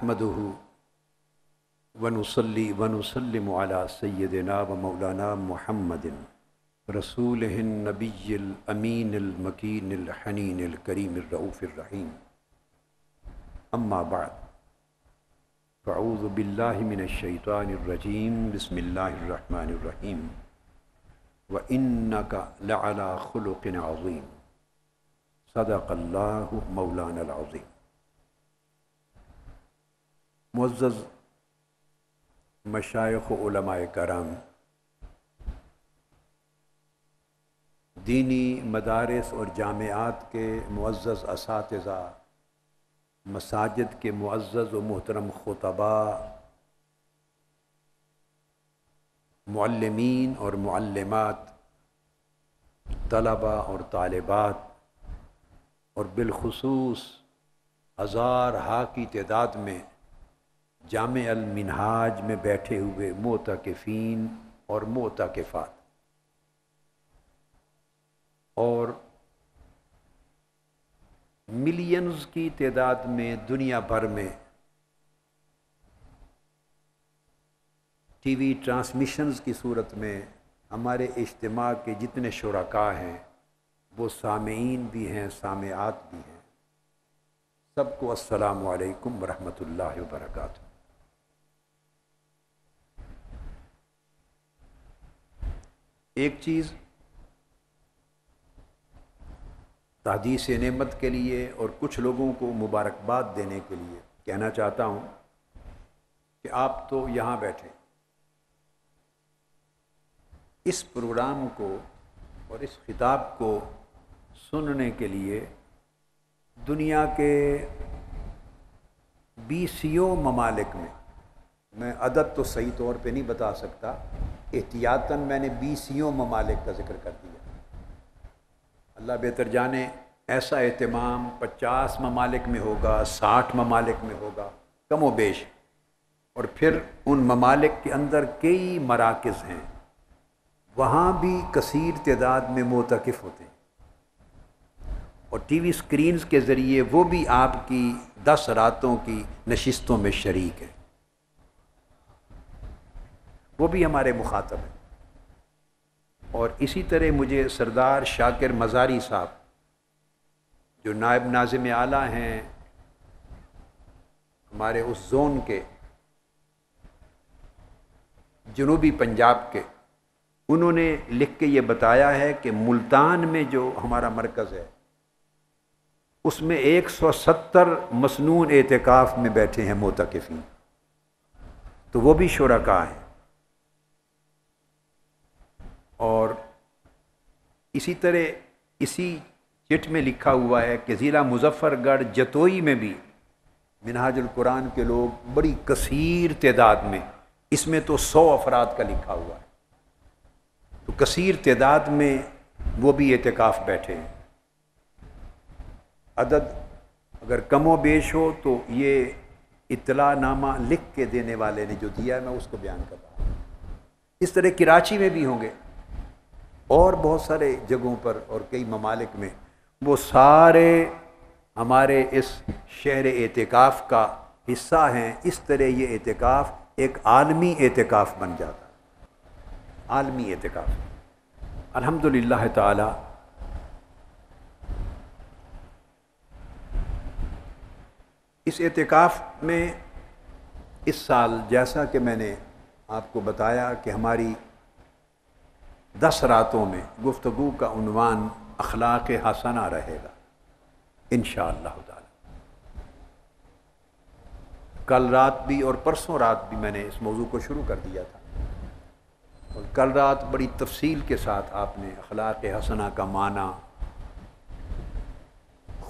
نحمده ونصلي ونسلم على سيدنا ومولانا محمد رسوله النبي الأمين المكين الحنين الكريم الرؤوف الرحيم. أما بعد، فأعوذ بالله من الشيطان الرجيم. بسم الله الرحمن الرحيم. وإنك لعلى خلق عظيم. صدق الله مولانا العظيم. معزز مشائخ و علماء کرام، دینی مدارس اور جامعات کے معزز اساتذہ، مساجد کے معزز و محترم خطباء، معلمین اور معلمات، طلباء اور طالبات، اور بالخصوص ہزارہا کی تعداد میں جامع المنہاج میں بیٹھے ہوئے معتکفین اور معتکفات، اور ملینز کی تعداد میں دنیا بھر میں ٹی وی ٹرانسمیشنز کی صورت میں ہمارے اجتماع کے جتنے شرکاء ہیں وہ سامعین بھی ہیں، سامعات بھی ہیں. سب کو السلام علیکم ورحمۃ اللہ وبرکاتہ. ایک چیز تحدیث نعمت کے لیے اور کچھ لوگوں کو مبارکباد دینے کے لیے کہنا چاہتا ہوں کہ آپ تو یہاں بیٹھے اس پروگرام کو اور اس خطاب کو سننے کے لیے دنیا کے 20 ممالک میں عدد تو صحیح طور پہ نہیں بتا سکتا، احتیاطاً میں نے 20 ممالک کا ذکر کر دیا. اللہ بہتر جانے ایسا اہتمام 50 ممالک میں ہوگا، 60 ممالک میں ہوگا، کم و بیش. اور پھر ان ممالک کے اندر کئی مراکز ہیں، وہاں بھی کثیر تعداد میں معتکف ہوتے ہیں، اور ٹی وی سکرینز کے ذریعے وہ بھی آپ کی 10 راتوں کی نشستوں میں شریک ہیں، وہ بھی ہمارے مخاطب ہیں. اور اسی طرح مجھے سردار شاکر مزاری صاحب جو نائب ناظم اعلیٰ ہیں ہمارے اس زون کے جنوبی پنجاب کے، انہوں نے لکھ کے یہ بتایا ہے کہ ملتان میں جو ہمارا مرکز ہے اس میں 170 مسنون اعتکاف میں بیٹھے ہیں معتکفین، تو وہ بھی شرکاء ہیں. اور اسی طرح اسی چٹ میں لکھا ہوا ہے کہ ضلع مظفر گڑھ جتوئی میں بھی منہاج القرآن کے لوگ بڑی کثیر تعداد میں، اس میں تو 100 افراد کا لکھا ہوا ہے، تو کثیر تعداد میں وہ بھی اعتکاف بیٹھے ہیں. عدد اگر کم و بیش ہو تو یہ اطلاع نامہ لکھ کے دینے والے نے جو دیا ہے میں اس کو بیان کر رہا ہوں. اس طرح کراچی میں بھی ہوں گے اور بہت سارے جگہوں پر اور کئی ممالک میں، وہ سارے ہمارے اس شہر اعتکاف کا حصہ ہیں. اس طرح یہ اعتکاف ایک عالمی اعتکاف بن جاتا ہے، عالمی اعتکاف. الحمدللہ تعالی اس اعتکاف میں اس سال جیسا کہ میں نے آپ کو بتایا کہ ہماری 10 راتوں میں گفتگو کا عنوان اخلاق حسنہ رہے گا انشاءاللہ تعالی. کل رات بھی اور پرسوں رات بھی میں نے اس موضوع کو شروع کر دیا تھا، اور کل رات بڑی تفصیل کے ساتھ آپ نے اخلاق حسنہ کا معنی،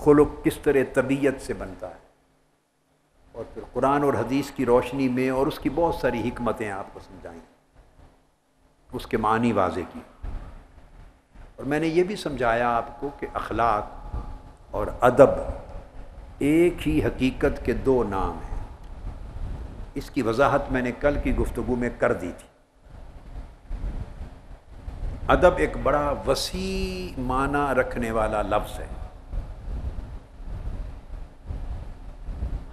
خلق کس طرح طبیعت سے بنتا ہے، اور پھر قرآن اور حدیث کی روشنی میں اور اس کی بہت ساری حکمتیں آپ کو سمجھائیں، اس کے معنی واضح کی. اور میں نے یہ بھی سمجھایا آپ کو کہ اخلاق اور ادب ایک ہی حقیقت کے 2 نام ہیں. اس کی وضاحت میں نے کل کی گفتگو میں کر دی تھی. ادب ایک بڑا وسیع معنی رکھنے والا لفظ ہے.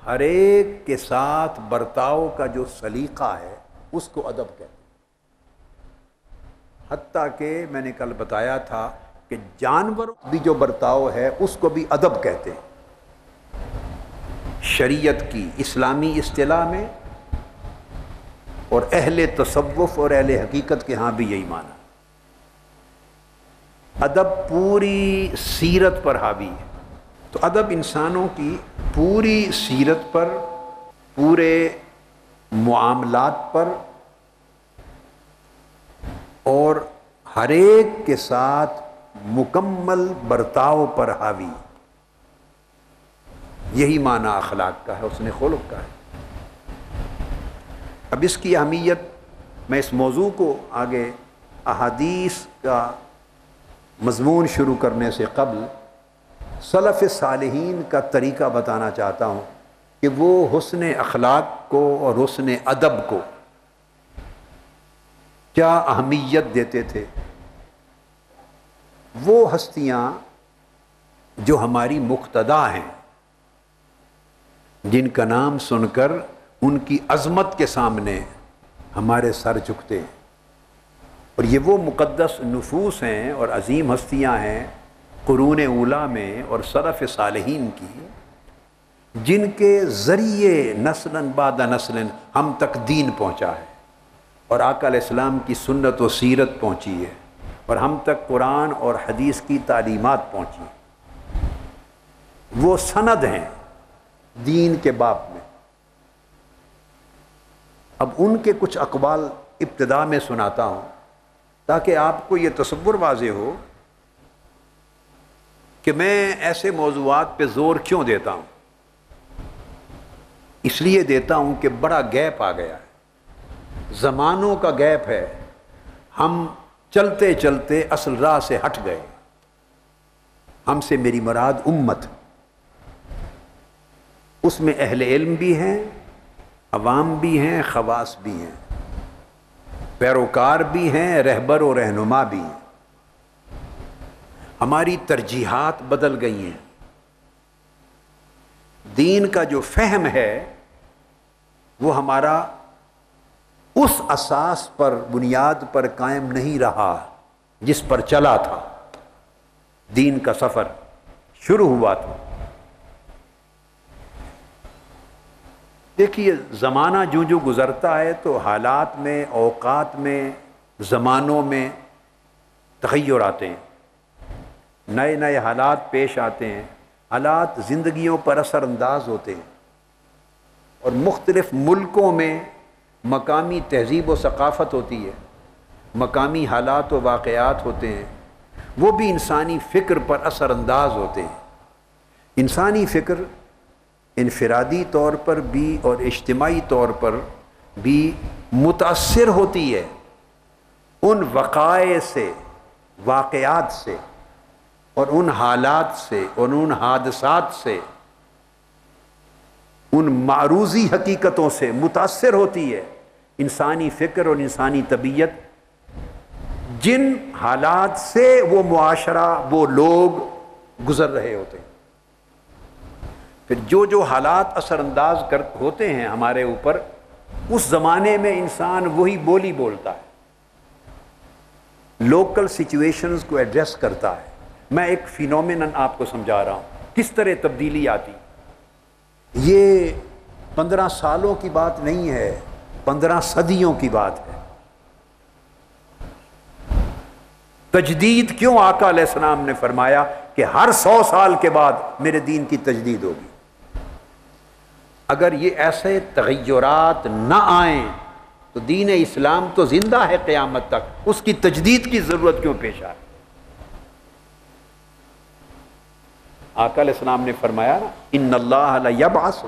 ہر ایک کے ساتھ برتاؤ کا جو سلیقہ ہے اس کو ادب کہتے ہیں۔ حتیٰ کہ میں نے کل بتایا تھا کہ جانور بھی جو برتاؤ ہے اس کو بھی ادب کہتے ہیں شریعت کی اسلامی اصطلاح میں، اور اہل تصوف اور اہل حقیقت کے ہاں بھی یہی معنی۔ ادب پوری سیرت پر حاوی ہے، تو ادب انسانوں کی پوری سیرت پر، پورے معاملات پر، اور ہر ایک کے ساتھ مکمل برتاؤ پر حاوی۔ یہی معنی اخلاق کا ہے، حسن خلق کا ہے۔ اب اس کی اہمیت، میں اس موضوع کو آگے احادیث کا مضمون شروع کرنے سے قبل سلف صالحین کا طریقہ بتانا چاہتا ہوں کہ وہ حسن اخلاق کو اور حسن ادب کو کیا اہمیت دیتے تھے۔ وہ ہستیاں جو ہماری مقتدا ہیں، جن کا نام سن کر ان کی عظمت کے سامنے ہمارے سر جھکتے ہیں، اور یہ وہ مقدس نفوس ہیں اور عظیم ہستیاں ہیں قرون اولیٰ میں اور سلف صالحین کی، جن کے ذریعے نسلاً بعد نسلاً ہم تک دین پہنچا ہے، اور آقا علیہ السلام کی سنت و سیرت پہنچی ہے، اور ہم تک قرآن اور حدیث کی تعلیمات پہنچی ہیں۔ وہ سند ہیں دین کے باب میں۔ اب ان کے کچھ اقوال ابتدا میں سناتا ہوں تاکہ آپ کو یہ تصور واضح ہو کہ میں ایسے موضوعات پہ زور کیوں دیتا ہوں۔ اس لیے دیتا ہوں کہ بڑا گیپ آ گیا ہے، زمانوں کا گیپ ہے، ہم چلتے چلتے اصل راہ سے ہٹ گئے۔ ہم سے میری مراد امت، اس میں اہل علم بھی ہیں، عوام بھی ہیں، خواص بھی ہیں، پیروکار بھی ہیں، رہبر و رہنما بھی ہیں۔ ہماری ترجیحات بدل گئی ہیں، دین کا جو فہم ہے وہ ہمارا اس اساس پر، بنیاد پر قائم نہیں رہا جس پر چلا تھا، دین کا سفر شروع ہوا تھا۔ دیکھیے زمانہ جو گزرتا ہے تو حالات میں، اوقات میں، زمانوں میں تغیر آتے ہیں، نئے نئے حالات پیش آتے ہیں، حالات زندگیوں پر اثر انداز ہوتے ہیں، اور مختلف ملکوں میں مقامی تہذیب و ثقافت ہوتی ہے، مقامی حالات و واقعات ہوتے ہیں، وہ بھی انسانی فکر پر اثر انداز ہوتے ہیں۔ انسانی فکر انفرادی طور پر بھی اور اجتماعی طور پر بھی متاثر ہوتی ہے ان وقائع سے، واقعات سے، اور ان حالات سے، اور ان حادثات سے، ان معروضی حقیقتوں سے متاثر ہوتی ہے انسانی فکر اور انسانی طبیعت۔ جن حالات سے وہ معاشرہ، وہ لوگ گزر رہے ہوتے ہیں، پھر جو حالات اثر انداز ہوتے ہیں ہمارے اوپر، اس زمانے میں انسان وہی بولی بولتا ہے، لوکل سچویشنز کو ایڈریس کرتا ہے۔ میں ایک فینومینن آپ کو سمجھا رہا ہوں کس طرح تبدیلی آتی۔ یہ 15 سالوں کی بات نہیں ہے، 15 صدیوں کی بات ہے۔ تجدید کیوں آقا علیہ السلام نے فرمایا کہ ہر 100 سال کے بعد میرے دین کی تجدید ہوگی؟ اگر یہ ایسے تغیرات نہ آئیں تو دین اسلام تو زندہ ہے قیامت تک، اس کی تجدید کی ضرورت کیوں پیش آئے؟ آقا علیہ السلام نے فرمایا نا، ان اللہ لیبعث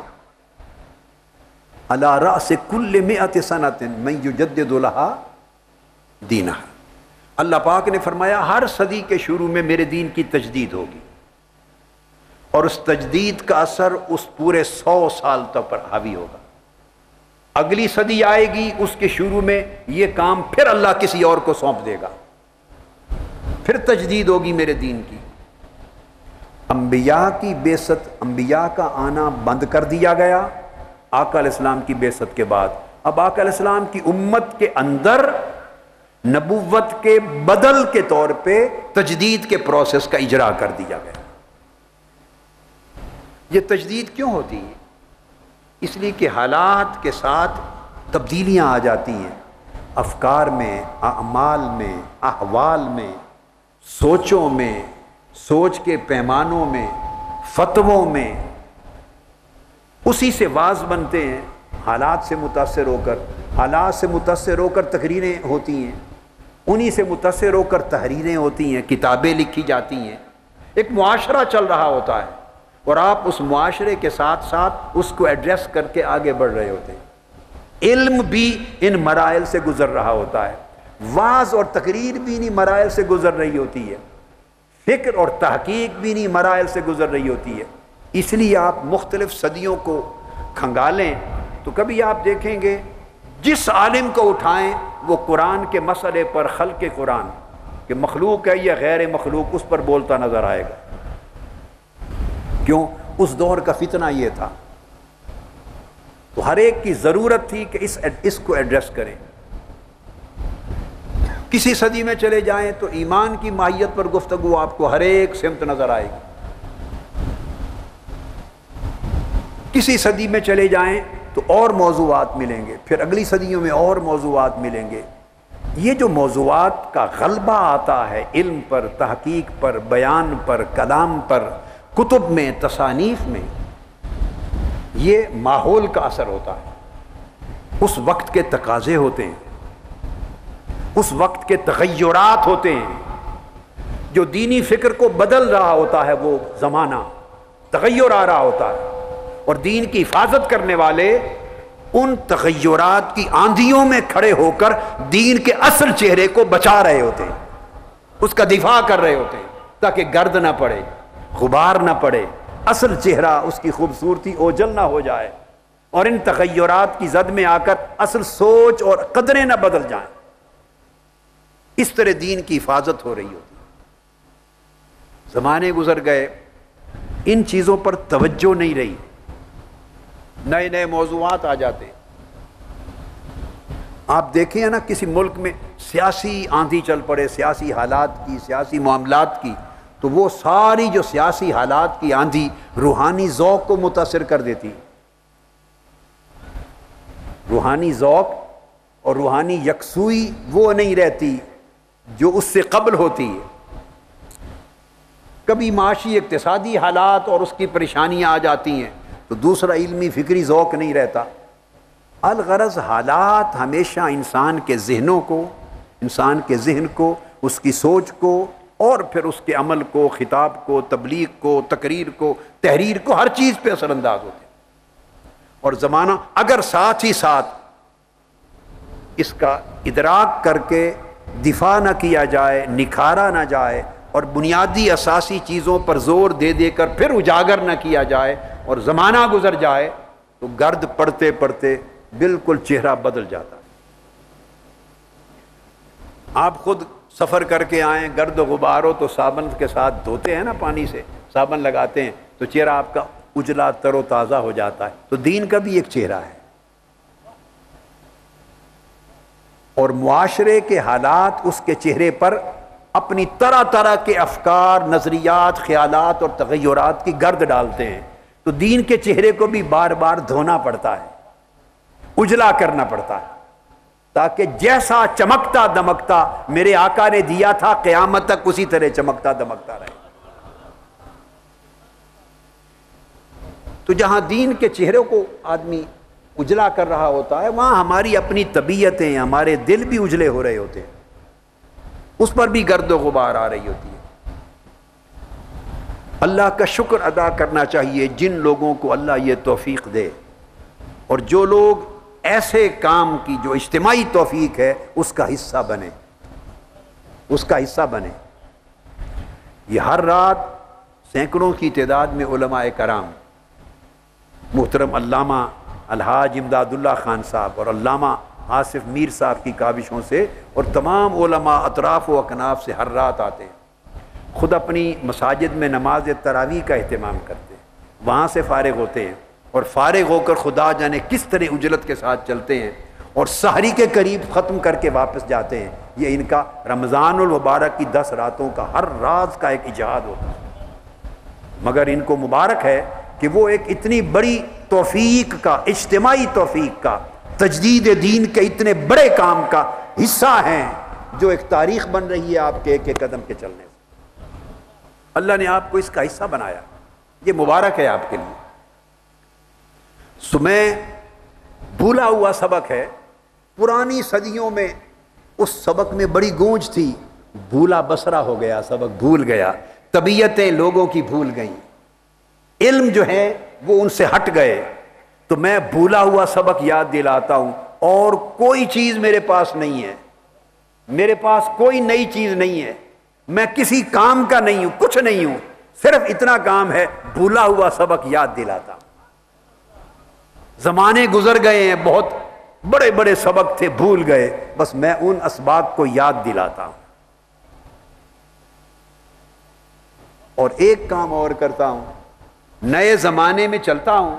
علی رأس کل 100 سنۃ من یجدد لها دینہا۔ اللہ پاک نے فرمایا ہر صدی کے شروع میں میرے دین کی تجدید ہوگی، اور اس تجدید کا اثر اس پورے 100 سال تک پر حاوی ہوگا۔ اگلی صدی آئے گی، اس کے شروع میں یہ کام پھر اللہ کسی اور کو سونپ دے گا، پھر تجدید ہوگی میرے دین کی۔ انبیاء کی بعثت، انبیاء کا آنا بند کر دیا گیا آقا علیہ السلام کی بعثت کے بعد۔ اب آقا علیہ السلام کی امت کے اندر نبوت کے بدل کے طور پہ تجدید کے پروسیس کا اجرا کر دیا گیا۔ یہ تجدید کیوں ہوتی ہے؟ اس لیے کہ حالات کے ساتھ تبدیلیاں آ جاتی ہیں، افکار میں، اعمال میں، احوال میں، سوچوں میں، سوچ کے پیمانوں میں، فتووں میں۔ اسی سے واعظ بنتے ہیں، حالات سے متاثر ہو کر، حالات سے متاثر ہو کر تقریریں ہوتی ہیں، انہی سے متاثر ہو کر تحریریں ہوتی ہیں، کتابیں لکھی جاتی ہیں۔ ایک معاشرہ چل رہا ہوتا ہے اور آپ اس معاشرے کے ساتھ ساتھ اس کو ایڈریس کر کے آگے بڑھ رہے ہوتے ہیں۔ علم بھی ان مراحل سے گزر رہا ہوتا ہے، وعظ اور تقریر بھی انہی مراحل سے گزر رہی ہوتی ہے، فکر اور تحقیق بھی انہی مراحل سے گزر رہی ہوتی ہے۔ اس لیے آپ مختلف صدیوں کو کھنگالیں تو کبھی آپ دیکھیں گے جس عالم کو اٹھائیں وہ قرآن کے مسئلے پر، خلق قرآن کہ مخلوق ہے یا غیر مخلوق، اس پر بولتا نظر آئے گا۔ کیوں؟ اس دور کا فتنہ یہ تھا، تو ہر ایک کی ضرورت تھی کہ اس کو ایڈریس کریں۔ کسی صدی میں چلے جائیں تو ایمان کی ماہیت پر گفتگو آپ کو ہر ایک سمت نظر آئے گی، کسی صدی میں چلے جائیں تو اور موضوعات ملیں گے، پھر اگلی صدیوں میں اور موضوعات ملیں گے۔ یہ جو موضوعات کا غلبہ آتا ہے علم پر، تحقیق پر، بیان پر، کلام پر، کتب میں، تصانیف میں، یہ ماحول کا اثر ہوتا ہے، اس وقت کے تقاضے ہوتے ہیں، اس وقت کے تغیرات ہوتے ہیں۔ جو دینی فکر کو بدل رہا ہوتا ہے وہ زمانہ، تغیر آ رہا ہوتا ہے، اور دین کی حفاظت کرنے والے ان تغیرات کی آندھیوں میں کھڑے ہو کر دین کے اصل چہرے کو بچا رہے ہوتے ہیں، اس کا دفاع کر رہے ہوتے ہیں تاکہ گرد نہ پڑے، غبار نہ پڑے، اصل چہرہ، اس کی خوبصورتی اوجھل نہ ہو جائے، اور ان تغیرات کی زد میں آ کر اصل سوچ اور قدریں نہ بدل جائیں۔ اس طرح دین کی حفاظت ہو رہی ہوتی ہے۔ زمانے گزر گئے، ان چیزوں پر توجہ نہیں رہی، نئے نئے موضوعات آ جاتے ہیں۔ آپ دیکھیں نا کسی ملک میں سیاسی آندھی چل پڑے، سیاسی حالات کی، سیاسی معاملات کی، تو وہ ساری جو سیاسی حالات کی آندھی روحانی ذوق کو متاثر کر دیتی، روحانی ذوق اور روحانی یکسوئی وہ نہیں رہتی جو اس سے قبل ہوتی ہے۔ کبھی معاشی اقتصادی حالات اور اس کی پریشانیاں آ جاتی ہیں تو دوسرا علمی فکری ذوق نہیں رہتا۔ الغرض حالات ہمیشہ انسان کے ذہنوں کو، انسان کے ذہن کو، اس کی سوچ کو، اور پھر اس کے عمل کو، خطاب کو، تبلیغ کو، تقریر کو، تحریر کو، ہر چیز پہ اثر انداز ہوتے ہیں۔ اور زمانہ اگر ساتھ ہی ساتھ اس کا ادراک کر کے دفاع نہ کیا جائے، نکھارا نہ جائے، اور بنیادی اساسی چیزوں پر زور دے دے کر پھر اجاگر نہ کیا جائے، اور زمانہ گزر جائے تو گرد پڑتے پڑتے بالکل چہرہ بدل جاتا ہے۔ آپ خود سفر کر کے آئیں، گرد و غبار ہو تو صابن کے ساتھ دھوتے ہیں نا، پانی سے صابن لگاتے ہیں تو چہرہ آپ کا اجلا تر و تازہ ہو جاتا ہے۔ تو دین کا بھی ایک چہرہ ہے، اور معاشرے کے حالات اس کے چہرے پر اپنی طرح طرح کے افکار، نظریات، خیالات اور تغیرات کی گرد ڈالتے ہیں۔ تو دین کے چہرے کو بھی بار بار دھونا پڑتا ہے، اجلا کرنا پڑتا ہے، تاکہ جیسا چمکتا دمکتا میرے آقا نے دیا تھا قیامت تک اسی طرح چمکتا دمکتا رہے۔ تو جہاں دین کے چہرے کو آدمی اجلا کر رہا ہوتا ہے، وہاں ہماری اپنی طبیعتیں، ہمارے دل بھی اجلے ہو رہے ہوتے ہیں، اس پر بھی گرد و غبار آ رہی ہوتی ہے۔ اللہ کا شکر ادا کرنا چاہیے جن لوگوں کو اللہ یہ توفیق دے، اور جو لوگ ایسے کام کی جو اجتماعی توفیق ہے اس کا حصہ بنے، اس کا حصہ بنے۔ یہ ہر رات سینکڑوں کی تعداد میں علماء کرام، محترم علامہ الحاج امداد اللہ خان صاحب اور علامہ آصف میر صاحب کی کاوشوں سے، اور تمام علماء اطراف و اکناف سے ہر رات آتے ہیں، خود اپنی مساجد میں نماز تراویح کا اہتمام کرتے ہیں، وہاں سے فارغ ہوتے ہیں اور فارغ ہو کر خدا جانے کس طرح اجلت کے ساتھ چلتے ہیں اور سحری کے قریب ختم کر کے واپس جاتے ہیں۔ یہ ان کا رمضان المبارک کی 10 راتوں کا ہر راز کا ایک اجہاد ہوتا ہے، مگر ان کو مبارک ہے کہ وہ ایک اتنی بڑی توفیق کا، اجتماعی توفیق کا، تجدید دین کے اتنے بڑے کام کا حصہ ہیں جو ایک تاریخ بن رہی ہے آپ کے ایک ایک قدم کے چلنے سے۔ اللہ نے آپ کو اس کا حصہ بنایا، یہ مبارک ہے آپ کے لیے۔ میں بھولا ہوا سبق ہے، پرانی صدیوں میں اس سبق میں بڑی گونج تھی، بھولا بسرا ہو گیا، سبق بھول گیا، طبیعتیں لوگوں کی بھول گئیں، علم جو ہے وہ ان سے ہٹ گئے، تو میں بھولا ہوا سبق یاد دلاتا ہوں، اور کوئی چیز میرے پاس نہیں ہے، میرے پاس کوئی نئی چیز نہیں ہے، میں کسی کام کا نہیں ہوں، کچھ نہیں ہوں، صرف اتنا کام ہے بھولا ہوا سبق یاد دلاتا ہوں۔ زمانے گزر گئے ہیں، بہت بڑے بڑے سبق تھے، بھول گئے، بس میں ان اسباق کو یاد دلاتا ہوں۔ اور ایک کام اور کرتا ہوں، نئے زمانے میں چلتا ہوں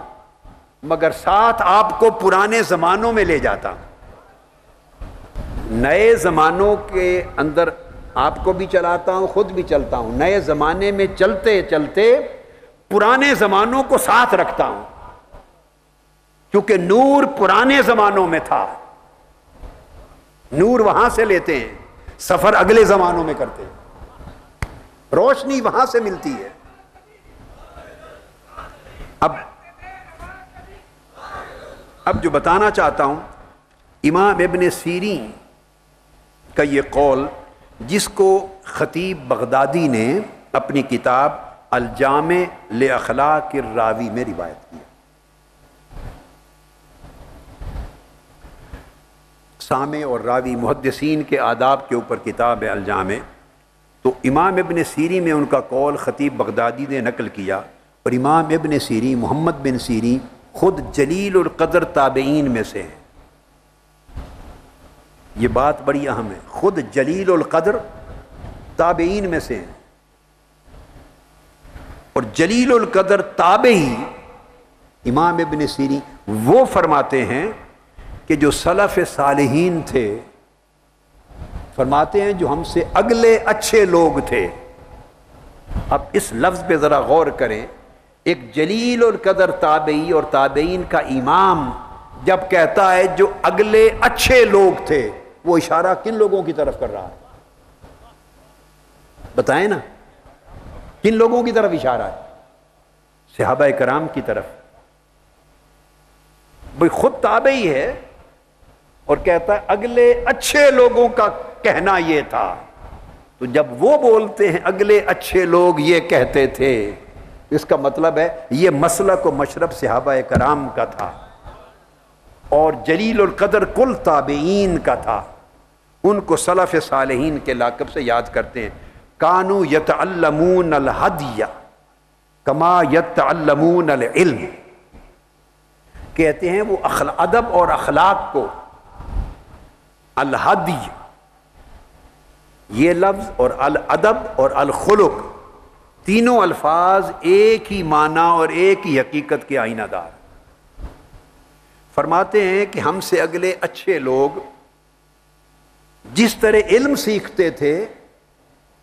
مگر ساتھ آپ کو پرانے زمانوں میں لے جاتا ہوں، نئے زمانوں کے اندر آپ کو بھی چلاتا ہوں، خود بھی چلتا ہوں، نئے زمانے میں چلتے چلتے پرانے زمانوں کو ساتھ رکھتا ہوں، کیونکہ نور پرانے زمانوں میں تھا، نور وہاں سے لیتے ہیں، سفر اگلے زمانوں میں کرتے ہیں، روشنی وہاں سے ملتی ہے۔ اب جو بتانا چاہتا ہوں، امام ابن سیرین کا یہ قول، جس کو خطیب بغدادی نے اپنی کتاب الجامع لاخلاق الراوی میں روایت کیا۔ سامع اور راوی محدثین کے آداب کے اوپر کتاب ہے الجامع، تو امام ابن سیرین میں ان کا قول خطیب بغدادی نے نقل کیا، اور امام ابن سیرین محمد بن سیرین خود جلیل القدر تابعین میں سے ہیں، یہ بات بڑی اہم ہے، خود جلیل القدر تابعین میں سے ہیں، اور جلیل القدر تابعی امام ابن سیرین وہ فرماتے ہیں کہ جو سلف صالحین تھے، فرماتے ہیں جو ہم سے اگلے اچھے لوگ تھے۔ اب اس لفظ پہ ذرا غور کریں، ایک جلیل القدر تابعی اور تابعین کا امام جب کہتا ہے جو اگلے اچھے لوگ تھے، وہ اشارہ کن لوگوں کی طرف کر رہا ہے؟ بتائیں نا، کن لوگوں کی طرف اشارہ ہے؟ صحابہ کرام کی طرف۔ بھئی خود تابعی ہے اور کہتا ہے اگلے اچھے لوگوں کا کہنا یہ تھا، تو جب وہ بولتے ہیں اگلے اچھے لوگ یہ کہتے تھے، اس کا مطلب ہے یہ مسلک و مشرب صحابہ کرام کا تھا، اور جلیل القدر کل تابعین کا تھا، ان کو سلف صالحین کے لقب سے یاد کرتے ہیں۔ کانوا یتعلمون الہدی کما یتعلمون العلم، کہتے ہیں وہ ادب اور اخلاق کو، الہدی یہ لفظ اور الادب اور الخلق تینوں الفاظ ایک ہی معنی اور ایک ہی حقیقت کے آئینہ دار۔ فرماتے ہیں کہ ہم سے اگلے اچھے لوگ جس طرح علم سیکھتے تھے،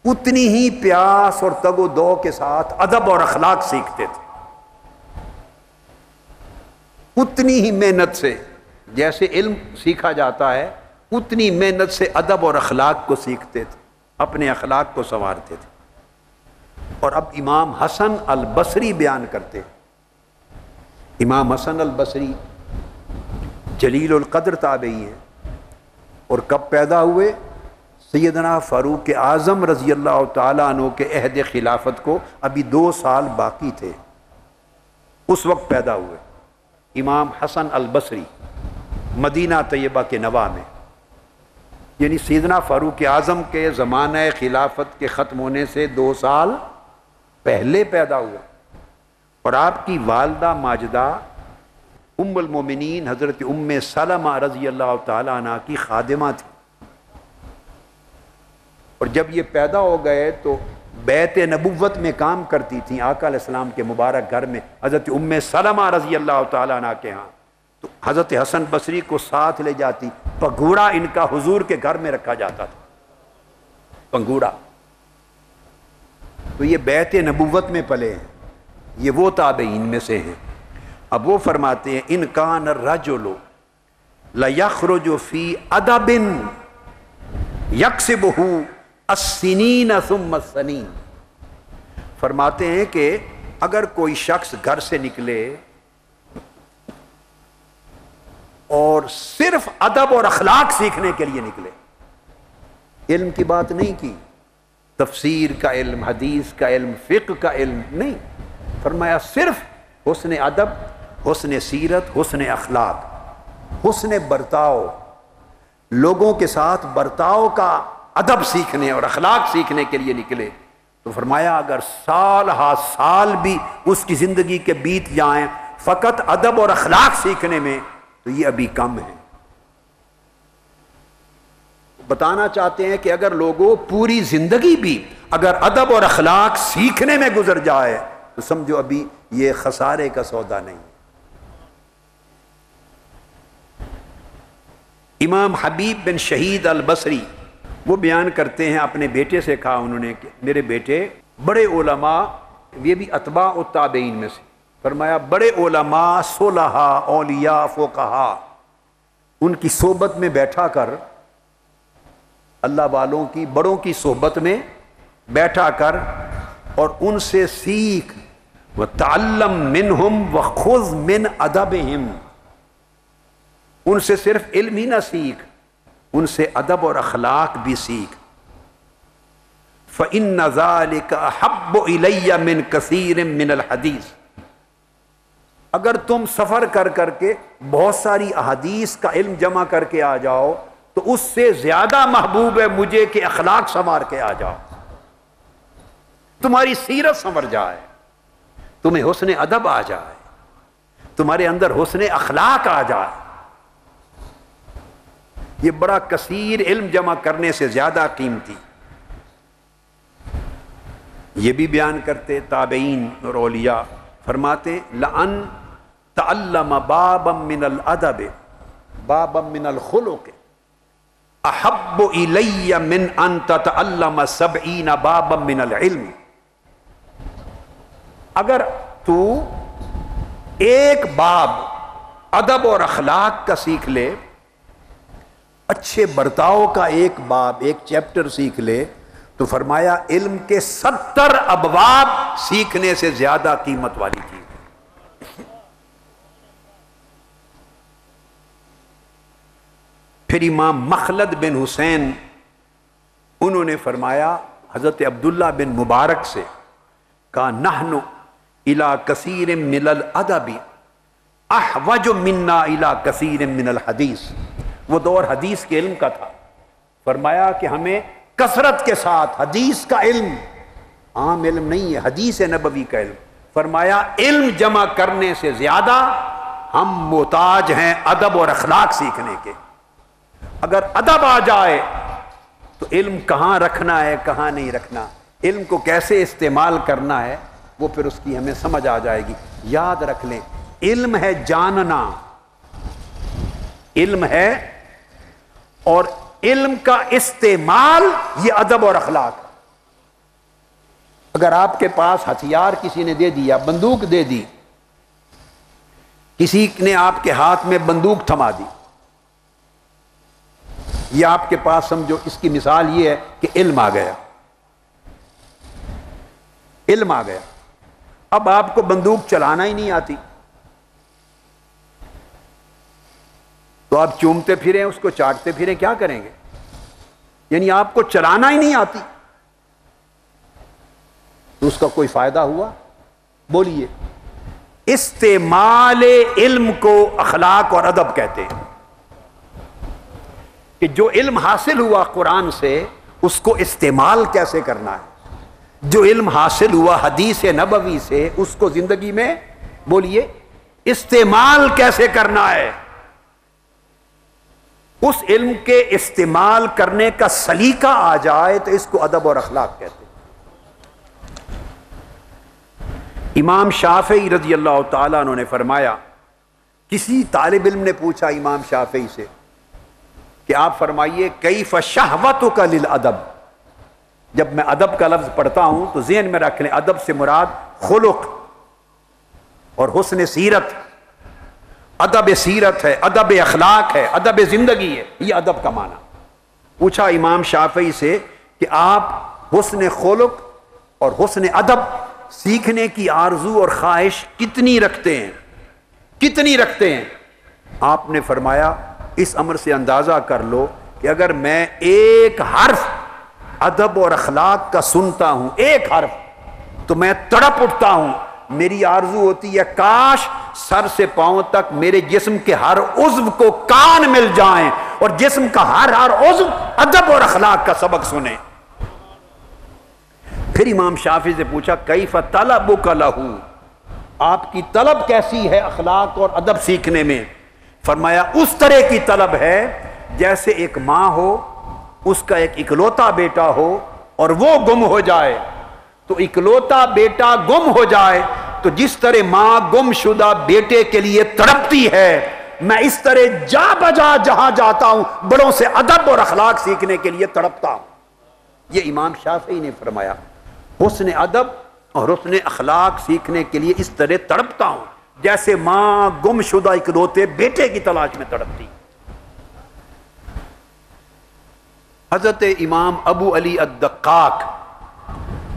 اتنی ہی پیاس اور تگ و دو کے ساتھ ادب اور اخلاق سیکھتے تھے، اتنی ہی محنت سے، جیسے علم سیکھا جاتا ہے اتنی محنت سے ادب اور اخلاق کو سیکھتے تھے، اپنے اخلاق کو سنوارتے تھے۔ اور اب امام حسن البصری بیان کرتے، امام حسن البصری جلیل القدر تابعی ہیں، اور کب پیدا ہوئے؟ سیدنا فاروق اعظم رضی اللہ تعالیٰ عنہ کے عہد خلافت کو ابھی 2 سال باقی تھے، اس وقت پیدا ہوئے امام حسن البصری، مدینہ طیبہ کے نواح میں، یعنی سیدنا فاروق اعظم کے زمانہ خلافت کے ختم ہونے سے 2 سال پہلے پیدا ہوئے، اور آپ کی والدہ ماجدہ ام المومنین حضرت ام سلمہ رضی اللہ تعالیٰ عنہ کی خادمہ تھی، اور جب یہ پیدا ہو گئے تو بیت نبوت میں کام کرتی تھیں آقا علیہ السلام کے مبارک گھر میں، حضرت ام سلمہ رضی اللہ تعالیٰ عنہ کے ہاں، تو حضرت حسن بصری کو ساتھ لے جاتی، پگھوڑا ان کا حضور کے گھر میں رکھا جاتا تھا، پنگوڑا۔ تو یہ بیت نبوت میں پلے ہیں، یہ وہ تابعین میں سے ہیں۔ اب وہ فرماتے ہیں ان کان الرجل لیخرج فی ادب یکسبہ السنین ثم السنین، فرماتے ہیں کہ اگر کوئی شخص گھر سے نکلے اور صرف ادب اور اخلاق سیکھنے کے لیے نکلے، علم کی بات نہیں کی، تفسیر کا علم، حدیث کا علم، فقہ کا علم نہیں، فرمایا صرف حسن ادب، حسن سیرت، حسن اخلاق، حسن برتاؤ، لوگوں کے ساتھ برتاؤ کا ادب سیکھنے اور اخلاق سیکھنے کے لیے نکلے، تو فرمایا اگر سال ہا سال بھی اس کی زندگی کے بیت جائیں فقط ادب اور اخلاق سیکھنے میں، تو یہ ابھی کم ہے۔ بتانا چاہتے ہیں کہ اگر لوگوں پوری زندگی بھی اگر ادب اور اخلاق سیکھنے میں گزر جائے تو سمجھو ابھی یہ خسارے کا سودا نہیں۔ امام حبیب بن شہید البصری وہ بیان کرتے ہیں، اپنے بیٹے سے کہا انہوں نے کہ میرے بیٹے، بڑے علماء، یہ بھی اتباع التابعین میں سے، فرمایا بڑے علماء، صلحاء، اولیاء، فقہاء، ان کی صحبت میں بیٹھا کر، اللہ والوں کی بڑوں کی صحبت میں بیٹھا کر اور ان سے سیکھ، وتعلم منہم وخذ من ادبہم، ان سے صرف علم ہی نہ سیکھ، ان سے ادب اور اخلاق بھی سیکھ۔ فإن ذلك أحب إلي من كثير من الحدیث، اگر تم سفر کر کر کے بہت ساری احادیث کا علم جمع کر کے آ جاؤ تو اس سے زیادہ محبوب ہے مجھے کہ اخلاق سنوار کے آ جاؤ، تمہاری سیرت سنور جائے، تمہیں حسن ادب آ جائے، تمہارے اندر حسن اخلاق آ جائے، یہ بڑا کثیر علم جمع کرنے سے زیادہ قیمتی۔ یہ بھی بیان کرتے تابعین اور اولیاء، فرماتے لأن تعلم بابا من الادب بابا من الخلق احب الی من ان تتعلم 70 بابا من العلم، اگر تو ایک باب ادب اور اخلاق کا سیکھ لے، اچھے برتاؤ کا ایک باب، ایک چیپٹر سیکھ لے، تو فرمایا علم کے 70 ابواب سیکھنے سے زیادہ قیمت والی چیز ہے۔ پھر امام مخلد بن حسین انہوں نے فرمایا حضرت عبداللہ بن مبارک سے، کہا نحن الى کثیر من الادب احوج منا الى کثیر من الحدیث، وہ دور حدیث کے علم کا تھا، فرمایا کہ ہمیں کثرت کے ساتھ حدیث کا علم، عام علم نہیں ہے، حدیث نبوی کا علم، فرمایا علم جمع کرنے سے زیادہ ہم محتاج ہیں ادب اور اخلاق سیکھنے کے۔ اگر ادب آ جائے تو علم کہاں رکھنا ہے کہاں نہیں رکھنا، علم کو کیسے استعمال کرنا ہے، وہ پھر اس کی ہمیں سمجھ آ جائے گی۔ یاد رکھ لیں، علم ہے جاننا، علم ہے، اور علم کا استعمال یہ ادب اور اخلاق۔ اگر آپ کے پاس ہتھیار کسی نے دے دیا، بندوق دے دی، کسی نے آپ کے ہاتھ میں بندوق تھما دی، یہ آپ کے پاس سمجھو اس کی مثال یہ ہے کہ علم آ گیا، علم آ گیا، اب آپ کو بندوق چلانا ہی نہیں آتی تو آپ چومتے پھریں، اس کو چاٹتے پھریں، کیا کریں گے؟ یعنی آپ کو چلانا ہی نہیں آتی تو اس کا کوئی فائدہ ہوا؟ بولیے۔ استعمال علم کو اخلاق اور ادب کہتے ہیں، کہ جو علم حاصل ہوا قرآن سے اس کو استعمال کیسے کرنا ہے، جو علم حاصل ہوا حدیث نبوی سے اس کو زندگی میں، بولیے، استعمال کیسے کرنا ہے، اس علم کے استعمال کرنے کا سلیقہ آ جائے تو اس کو ادب اور اخلاق کہتے ہیں۔ امام شافعی رضی اللہ تعالیٰ عنہ نے فرمایا، کسی طالب علم نے پوچھا امام شافعی سے کہ آپ فرمائیے کیف شہوتک للادب، جب میں ادب کا لفظ پڑھتا ہوں تو ذہن میں رکھ لیں ادب سے مراد خلق اور حسن سیرت، ادب سیرت ہے، ادب اخلاق ہے، ادب زندگی ہے، یہ ادب کا معنی۔ پوچھا امام شافعی سے کہ آپ حسن خلق اور حسن ادب سیکھنے کی آرزو اور خواہش کتنی رکھتے ہیں، کتنی رکھتے ہیں؟ آپ نے فرمایا اس امر سے اندازہ کر لو کہ اگر میں ایک حرف ادب اور اخلاق کا سنتا ہوں، ایک حرف، تو میں تڑپ اٹھتا ہوں، میری آرزو ہوتی ہے کاش سر سے پاؤں تک میرے جسم کے ہر عضو کو کان مل جائیں اور جسم کا ہر عضو ادب اور اخلاق کا سبق سنیں۔ پھر امام شافعی سے پوچھا کیف طلبک لہ، آپ کی طلب کیسی ہے اخلاق اور ادب سیکھنے میں؟ فرمایا اس طرح کی طلب ہے جیسے ایک ماں ہو، اس کا ایک اکلوتا بیٹا ہو اور وہ گم ہو جائے، تو اکلوتا بیٹا گم ہو جائے تو جس طرح ماں گم شدہ بیٹے کے لیے تڑپتی ہے، میں اس طرح جا بجا جہاں جاتا ہوں بڑوں سے ادب اور اخلاق سیکھنے کے لیے تڑپتا ہوں۔ یہ امام شافعی نے فرمایا حسن ادب اور حسن اخلاق سیکھنے کے لیے اس طرح تڑپتا ہوں جیسے ماں گم شدہ اکلوتے بیٹے کی تلاش میں تڑپتی۔ حضرت امام ابو علی الدقاق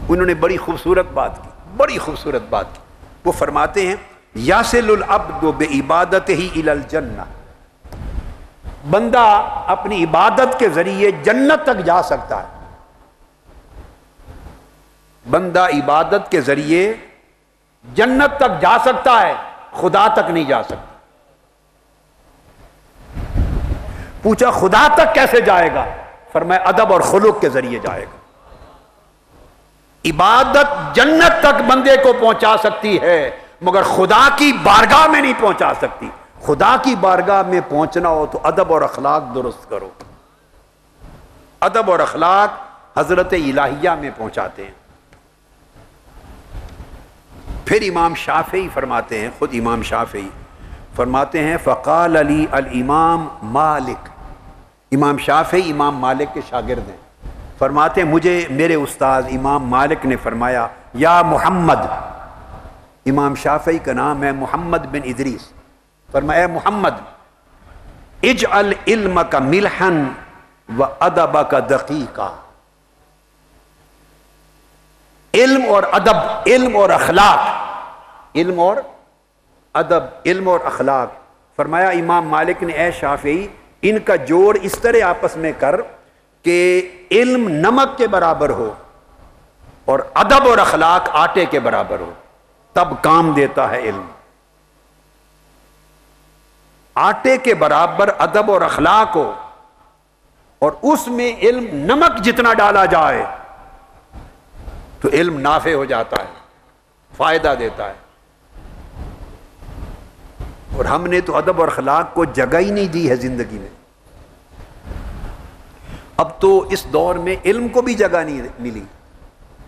انہوں نے بڑی خوبصورت بات کی، بڑی خوبصورت بات کی۔ وہ فرماتے ہیں یاسل العبد بعبادتہ الی الجنہ، بندہ اپنی عبادت کے ذریعے جنت تک جا سکتا ہے، بندہ عبادت کے ذریعے جنت تک جا سکتا ہے، خدا تک نہیں جا سکتا۔ پوچھا خدا تک کیسے جائے گا؟ فرمایا ادب اور خلق کے ذریعے جائے گا۔ عبادت جنت تک بندے کو پہنچا سکتی ہے مگر خدا کی بارگاہ میں نہیں پہنچا سکتی۔ خدا کی بارگاہ میں پہنچنا ہو تو ادب اور اخلاق درست کرو۔ ادب اور اخلاق حضرت الہیہ میں پہنچاتے ہیں۔ پھر امام شافعی فرماتے ہیں، خود امام شافعی فرماتے ہیں فقال علی الامام مالک، امام شافعی امام مالک کے شاگرد ہیں، فرماتے ہیں مجھے میرے استاد امام مالک نے فرمایا یا محمد، امام شافعی کا نام ہے محمد بن ادریس، فرمایا محمد اجعل علمک ملحا وادبک دقیقا، علم اور ادب، علم اور اخلاق، علم اور ادب، علم اور اخلاق، فرمایا امام مالک نے اے شافعی ان کا جوڑ اس طرح آپس میں کر کہ علم نمک کے برابر ہو اور ادب اور اخلاق آٹے کے برابر ہو، تب کام دیتا ہے علم۔ آٹے کے برابر ادب اور اخلاق ہو اور اس میں علم نمک جتنا ڈالا جائے تو علم نافع ہو جاتا ہے، فائدہ دیتا ہے۔ اور ہم نے تو ادب اور اخلاق کو جگہ ہی نہیں دی ہے زندگی میں۔ اب تو اس دور میں علم کو بھی جگہ نہیں ملی،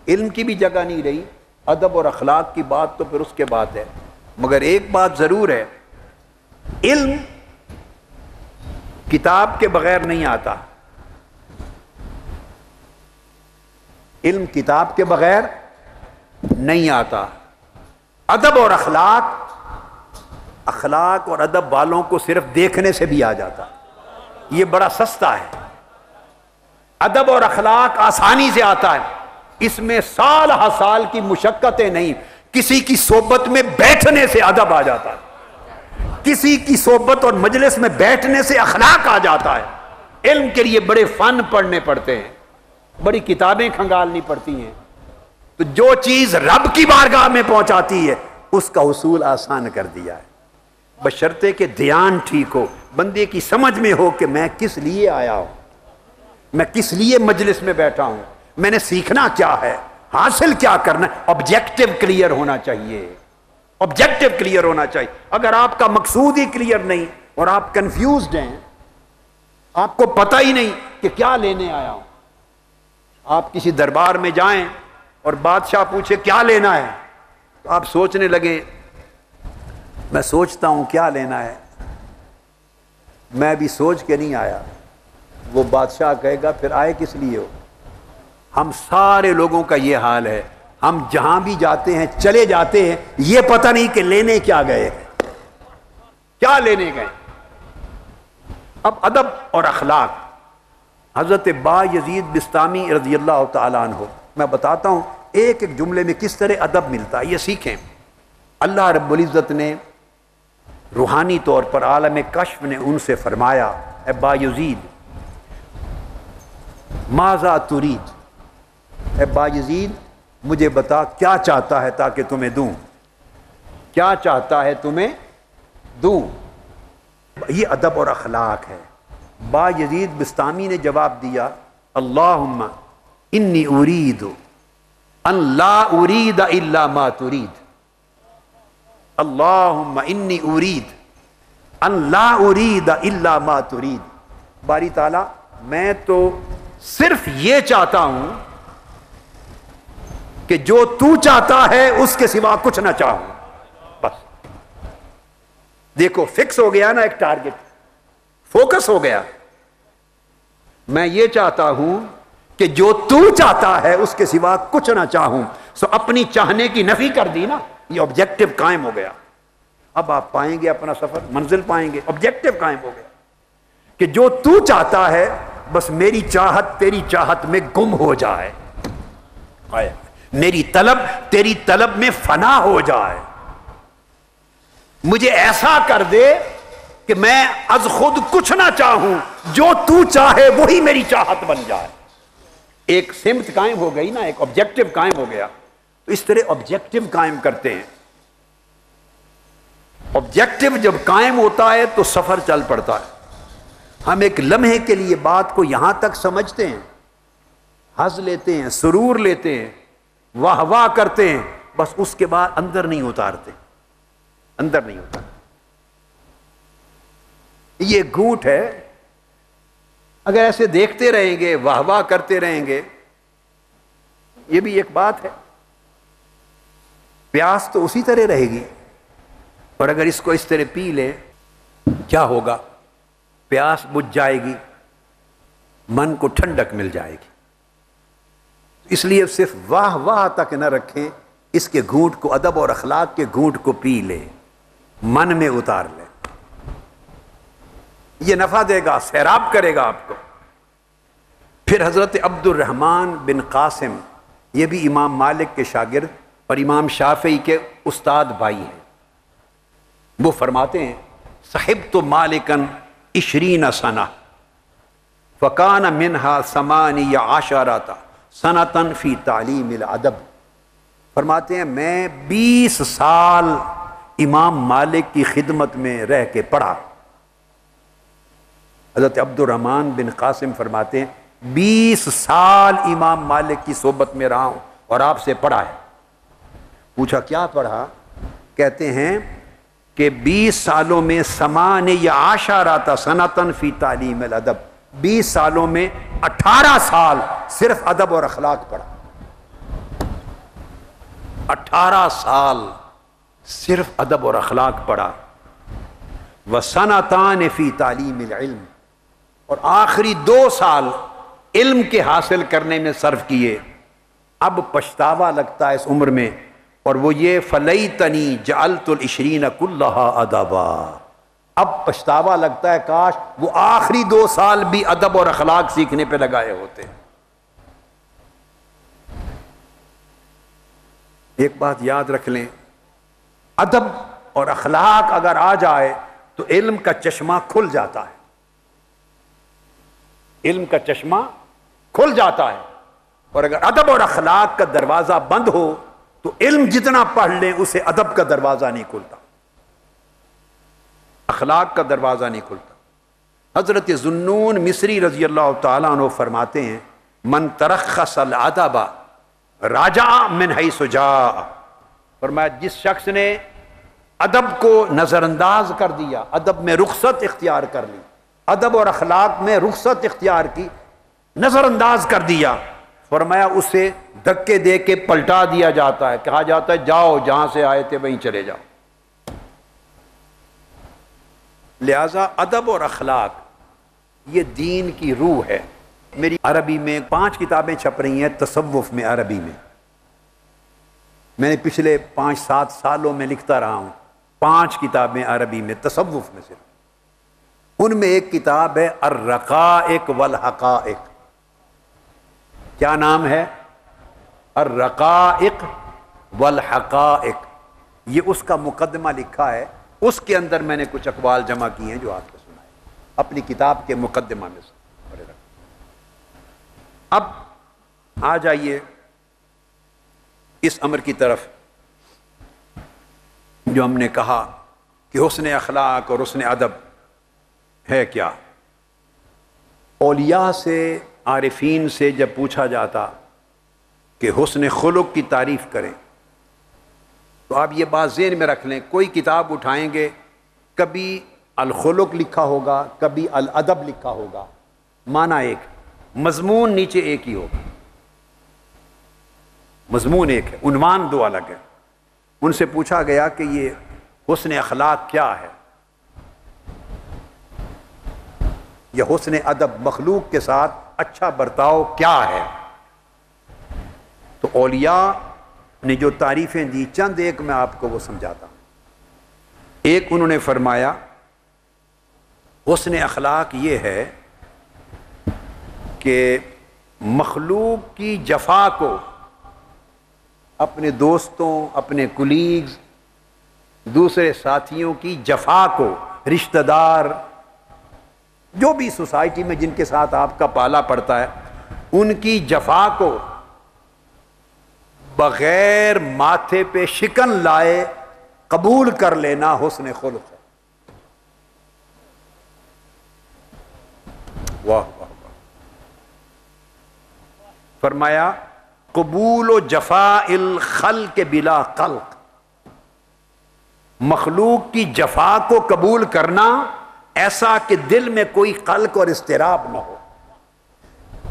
علم کی بھی جگہ نہیں رہی، ادب اور اخلاق کی بات تو پھر اس کے بعد ہے۔ مگر ایک بات ضرور ہے، علم کتاب کے بغیر نہیں آتا، علم کتاب کے بغیر نہیں آتا۔ ادب اور اخلاق، اخلاق اور ادب والوں کو صرف دیکھنے سے بھی آ جاتا، یہ بڑا سستا ہے۔ ادب اور اخلاق آسانی سے آتا ہے، اس میں سال ہر سال کی مشقتیں نہیں، کسی کی صحبت میں بیٹھنے سے ادب آ جاتا ہے، کسی کی صحبت اور مجلس میں بیٹھنے سے اخلاق آ جاتا ہے۔ علم کے لیے بڑے فن پڑھنے پڑتے ہیں، بڑی کتابیں کھنگالنی پڑتی ہیں، تو جو چیز رب کی بارگاہ میں پہنچاتی ہے اس کا حصول آسان کر دیا ہے، بشرطے کہ دھیان ٹھیک ہو، بندے کی سمجھ میں ہو کہ میں کس لیے آیا ہوں، میں کس لیے مجلس میں بیٹھا ہوں، میں نے سیکھنا کیا ہے، حاصل کیا کرنا ہے۔ آبجیکٹو کلیئر ہونا چاہیے، آبجیکٹو کلیئر ہونا چاہیے۔ اگر آپ کا مقصود ہی کلیئر نہیں اور آپ کنفیوزڈ ہیں، آپ کو پتہ ہی نہیں کہ کیا لینے آیا ہوں، آپ کسی دربار میں جائیں اور بادشاہ پوچھے کیا لینا ہے، تو آپ سوچنے لگے میں سوچتا ہوں کیا لینا ہے، میں بھی سوچ کے نہیں آیا. وہ بادشاہ کہے گا پھر آئے کس لیے ہو؟ ہم سارے لوگوں کا یہ حال ہے، ہم جہاں بھی جاتے ہیں چلے جاتے ہیں، یہ پتہ نہیں کہ لینے کیا گئے ہیں، کیا لینے گئے. اب ادب اور اخلاق، حضرت با یزید بستامی رضی اللہ تعالیٰ عنہ، میں بتاتا ہوں ایک ایک جملے میں کس طرح ادب ملتا ہے، یہ سیکھیں. اللہ رب العزت نے روحانی طور پر عالم کشف نے ان سے فرمایا اے با یزید ماذا ترید، اے با یزید مجھے بتا کیا چاہتا ہے تاکہ تمہیں دوں، کیا چاہتا ہے تمہیں دوں. یہ ادب اور اخلاق ہے. با یزید بستامی نے جواب دیا اللہم انی ارید ان لا ارید الا ما ترید، اللہم انی ارید ان لا ارید الا ما ترید. باری تعالیٰ میں تو صرف یہ چاہتا ہوں کہ جو تو چاہتا ہے اس کے سوا کچھ نہ چاہوں. بس دیکھو فکس ہو گیا نا، ایک ٹارگٹ فوکس ہو گیا. میں یہ چاہتا ہوں کہ جو تو چاہتا ہے اس کے سوا کچھ نہ چاہوں. سو اپنی چاہنے کی نفی کر دی نا، یہ آبجیکٹو قائم ہو گیا. اب آپ پائیں گے اپنا سفر، منزل پائیں گے، آبجیکٹو قائم ہو گیا کہ جو تو چاہتا ہے بس میری چاہت تیری چاہت میں گم ہو جائے، میری طلب تیری طلب میں فنا ہو جائے. مجھے ایسا کر دے کہ میں از خود کچھ نہ چاہوں، جو تو چاہے وہی میری چاہت بن جائے. ایک سمت قائم ہو گئی نا، ایک آبجیکٹو قائم ہو گیا. تو اس طرح آبجیکٹو قائم کرتے ہیں. آبجیکٹو جب قائم ہوتا ہے تو سفر چل پڑتا ہے. ہم ایک لمحے کے لیے بات کو یہاں تک سمجھتے ہیں، ہنس لیتے ہیں، سرور لیتے ہیں، واہ واہ کرتے ہیں، بس اس کے بعد اندر نہیں اتارتے، اندر نہیں اتارتے. یہ گھوٹ ہے. اگر ایسے دیکھتے رہیں گے، واہ واہ کرتے رہیں گے، یہ بھی ایک بات ہے. پیاس تو اسی طرح رہے گی، اور اگر اس کو اس طرح پی لیں کیا ہوگا؟ پیاس بجھ جائے گی، من کو ٹھنڈک مل جائے گی. اس لیے صرف واہ واہ تک نہ رکھیں، اس کے گھونٹ کو، ادب اور اخلاق کے گھونٹ کو پی لیں، من میں اتار لیں. یہ نفع دے گا، سیراب کرے گا آپ کو. پھر حضرت عبد الرحمن بن قاسم، یہ بھی امام مالک کے شاگرد اور امام شافعی کے استاد بھائی ہیں. وہ فرماتے ہیں صحبت مالکن 20 سنہ فکان منہا 18 سنتن فی تعلیم الادب. فرماتے ہیں میں 20 سال امام مالک کی خدمت میں رہ کے پڑھا. حضرت عبد الرحمن بن قاسم فرماتے ہیں 20 سال امام مالک کی صحبت میں رہا ہوں اور آپ سے پڑھا ہے. پوچھا کیا پڑھا؟ کہتے ہیں کہ 20 سالوں میں 18 سنتن فی تعلیم الادب، 20 سالوں میں 18 سال صرف ادب اور اخلاق پڑھا. 18 سال صرف ادب اور اخلاق پڑھا. وسنتان فی تعلیم العلم، اور آخری 2 سال علم کے حاصل کرنے میں صرف کیے. اب پچھتاوا لگتا ہے اس عمر میں، اور وہ یہ فلیتنی جعلت ال20 کلھا ادبا. اب پچھتاوا لگتا ہے کاش وہ آخری 2 سال بھی ادب اور اخلاق سیکھنے پہ لگائے ہوتے. ایک بات یاد رکھ لیں، ادب اور اخلاق اگر آ جائے تو علم کا چشمہ کھل جاتا ہے. علم کا چشمہ کھل جاتا ہے. اور اگر ادب اور اخلاق کا دروازہ بند ہو تو علم جتنا پڑھ لیں اسے ادب کا دروازہ نہیں کھلتا، اخلاق کا دروازہ نہیں کھلتا. حضرت ذوالنون مصری رضی اللہ تعالیٰ عنہ فرماتے ہیں من ترخص الادب راجع من حیث جاء. فرمایا جس شخص نے ادب کو نظر انداز کر دیا، ادب میں رخصت اختیار کر لی، ادب اور اخلاق میں رخصت اختیار کی، نظر انداز کر دیا، فرمایا اسے دھکے دے کے پلٹا دیا جاتا ہے، کہا جاتا ہے جاؤ جہاں سے آئے تھے وہیں چلے جاؤ۔ لہذا ادب اور اخلاق یہ دین کی روح ہے۔ میری عربی میں 5 کتابیں چھپ رہی ہیں تصوف میں، عربی میں میں نے پچھلے 5-7 سالوں میں لکھتا رہا ہوں 5 کتابیں عربی میں تصوف میں صرف۔ ان میں ایک کتاب ہے الرقائق والحقائق۔ کیا نام ہے؟ الرقائق والحقائق۔ یہ اس کا مقدمہ لکھا ہے، اس کے اندر میں نے کچھ اقوال جمع کیے ہیں جو آپ کو سنائے اپنی کتاب کے مقدمہ میں سے۔ اب آ جائیے اس امر کی طرف جو ہم نے کہا کہ حسن اخلاق اور حسن ادب ہے کیا۔ اولیاء سے، عارفین سے جب پوچھا جاتا کہ حسن خلق کی تعریف کریں تو آپ یہ بات ذہن میں رکھ لیں، کوئی کتاب اٹھائیں گے کبھی الخلق لکھا ہوگا، کبھی الادب لکھا ہوگا، معنی ایک، مضمون نیچے ایک ہی ہوگا، مضمون ایک ہے، عنوان 2 الگ ہے۔ ان سے پوچھا گیا کہ یہ حسن اخلاق کیا ہے، یا حسن ادب مخلوق کے ساتھ اچھا برتاؤ کیا ہے، تو اولیاء نے جو تعریفیں دی چند ایک میں آپ کو وہ سمجھاتا ہوں۔ ایک انہوں نے فرمایا حسن اخلاق یہ ہے کہ مخلوق کی جفا کو، اپنے دوستوں، اپنے کولیگز، دوسرے ساتھیوں کی جفا کو، رشتہ دار جو بھی سوسائٹی میں جن کے ساتھ آپ کا پالا پڑتا ہے، ان کی جفا کو بغیر ماتھے پہ شکن لائے قبول کر لینا حسن خلق ہے۔ واہ واہ واہ۔ فرمایا قبول و جفا الخلق بلا قلق، مخلوق کی جفا کو قبول کرنا ایسا کہ دل میں کوئی قلق اور اضطراب نہ ہو۔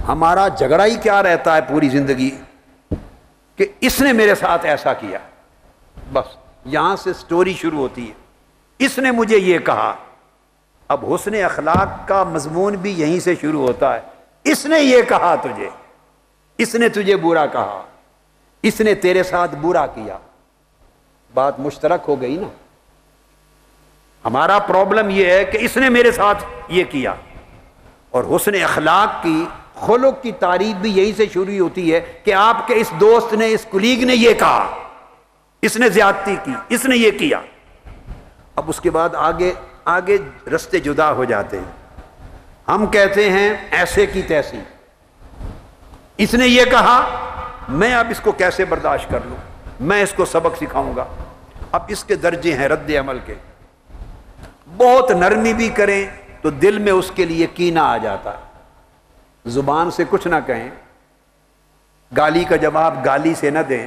ہمارا جھگڑا ہی کیا رہتا ہے پوری زندگی کہ اس نے میرے ساتھ ایسا کیا، بس یہاں سے سٹوری شروع ہوتی ہے، اس نے مجھے یہ کہا۔ اب حسن اخلاق کا مضمون بھی یہیں سے شروع ہوتا ہے، اس نے یہ کہا تجھے، اس نے تجھے برا کہا، اس نے تیرے ساتھ برا کیا، بات مشترک ہو گئی نا۔ ہمارا پرابلم یہ ہے کہ اس نے میرے ساتھ یہ کیا، اور حسن اخلاق کی، خلق کی تعریف بھی یہیں سے شروع ہوتی ہے کہ آپ کے اس دوست نے، اس کلیگ نے یہ کہا، اس نے زیادتی کی، اس نے یہ کیا۔ اب اس کے بعد آگے رستے جدا ہو جاتے ہیں۔ ہم کہتے ہیں ایسے کی تیسی، اس نے یہ کہا، میں اب اس کو کیسے برداشت کر لوں، میں اس کو سبق سکھاؤں گا۔ اب اس کے درجے ہیں رد عمل کے، بہت نرمی بھی کریں تو دل میں اس کے لیے کینہ آ جاتا ہے، زبان سے کچھ نہ کہیں، گالی کا جواب گالی سے نہ دیں،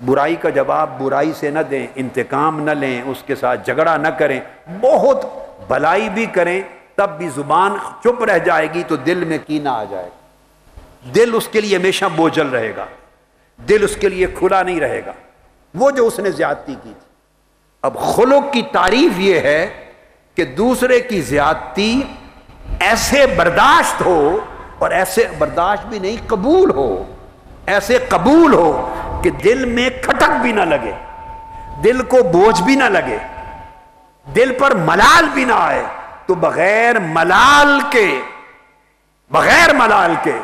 برائی کا جواب برائی سے نہ دیں، انتقام نہ لیں، اس کے ساتھ جھگڑا نہ کریں، بہت بھلائی بھی کریں تب بھی زبان چپ رہ جائے گی تو دل میں کینہ آ جائے گا، دل اس کے لیے ہمیشہ بوجھل رہے گا، دل اس کے لیے کھلا نہیں رہے گا، وہ جو اس نے زیادتی کی تھی۔ اب خلق کی تعریف یہ ہے کہ دوسرے کی زیادتی ایسے برداشت ہو، اور ایسے برداشت بھی نہیں، قبول ہو، ایسے قبول ہو کہ دل میں کھٹک بھی نہ لگے، دل کو بوجھ بھی نہ لگے، دل پر ملال بھی نہ آئے، تو بغیر ملال کے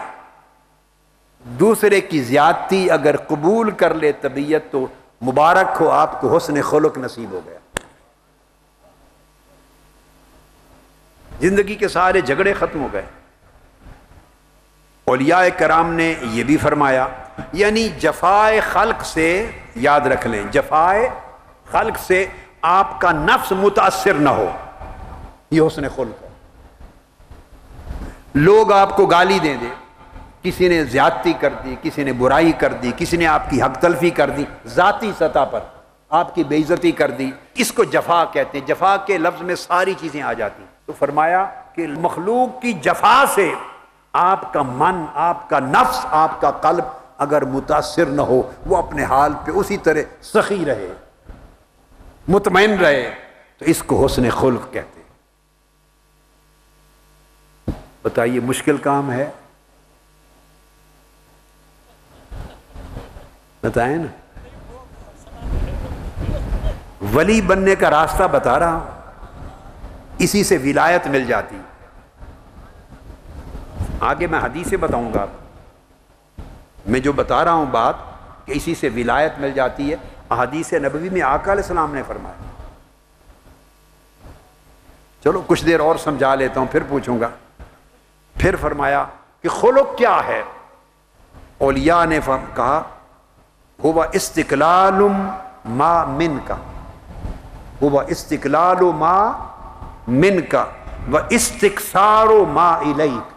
دوسرے کی زیادتی اگر قبول کر لے طبیعت تو مبارک ہو، آپ کو حسن خلق نصیب ہو گیا، زندگی کے سارے جھگڑے ختم ہو گئے۔ اولیاء کرام نے یہ بھی فرمایا، یعنی جفائے خلق سے، یاد رکھ لیں، جفائے خلق سے آپ کا نفس متاثر نہ ہو، یہ حسن خلق ہے۔ لوگ آپ کو گالی دیں دیں، کسی نے زیادتی کر دی، کسی نے برائی کر دی، کسی نے آپ کی حق تلفی کر دی، ذاتی سطح پر آپ کی بے عزتی کر دی، اس کو جفا کہتے ہیں۔ جفا کے لفظ میں ساری چیزیں آ جاتی ہیں۔ تو فرمایا کہ مخلوق کی جفا سے آپ کا من، آپ کا نفس، آپ کا قلب اگر متاثر نہ ہو، وہ اپنے حال پہ اسی طرح سخی رہے، مطمئن رہے، تو اس کو حسن خلق کہتے ہیں۔ بتائیے مشکل کام ہے؟ بتائیں نا۔ ولی بننے کا راستہ بتا رہا ہوں، اسی سے ولایت مل جاتی۔ آگے میں حدیثیں بتاؤں گا، میں جو بتا رہا ہوں بات کہ اسی سے ولایت مل جاتی ہے، احادیث نبوی میں آقا علیہ السلام نے فرمایا۔ چلو کچھ دیر اور سمجھا لیتا ہوں، پھر پوچھوں گا۔ پھر فرمایا کہ خلق کیا ہے؟ اولیاء نے کہا ہوا استقلال ما من کا، ہوا استقلال ما من کا و استکثار ما الیک۔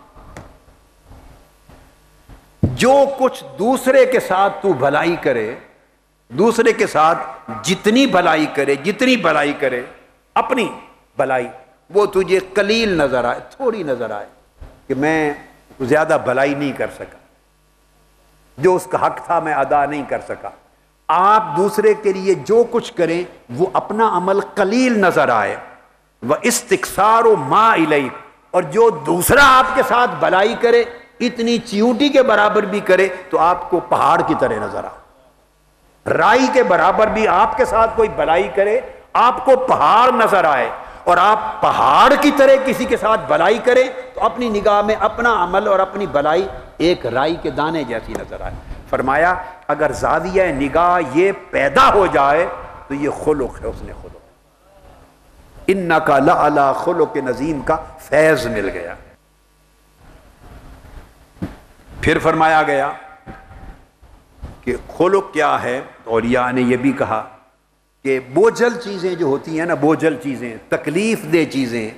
جو کچھ دوسرے کے ساتھ تو بھلائی کرے، دوسرے کے ساتھ جتنی بھلائی کرے، جتنی بھلائی کرے، اپنی بھلائی وہ تجھے قلیل نظر آئے، تھوڑی نظر آئے کہ میں زیادہ بھلائی نہیں کر سکا، جو اس کا حق تھا میں ادا نہیں کر سکا۔ آپ دوسرے کے لیے جو کچھ کریں وہ اپنا عمل قلیل نظر آئے، وَإِسْتِكْثَارُ مَا إِلَيْكَ، اور جو دوسرا آپ کے ساتھ بھلائی کرے اتنی چیوٹی کے برابر بھی کرے تو آپ کو پہاڑ کی طرح نظر آئے۔ رائی کے برابر بھی آپ کے ساتھ کوئی بھلائی کرے آپ کو پہاڑ نظر آئے، اور آپ پہاڑ کی طرح کسی کے ساتھ بھلائی کریں تو اپنی نگاہ میں اپنا عمل اور اپنی بھلائی ایک رائی کے دانے جیسی نظر آئے۔ فرمایا اگر زاویہ نگاہ یہ پیدا ہو جائے تو یہ خلق ہے، اس نے خلق انکا لعلی خلق نظیم کا فیض مل گیا۔ پھر فرمایا گیا کہ خلق کیا ہے؟ اولیاء نے یہ بھی کہا کہ بوجھل چیزیں جو ہوتی ہیں نا، بوجھل چیزیں، تکلیف دہ چیزیں،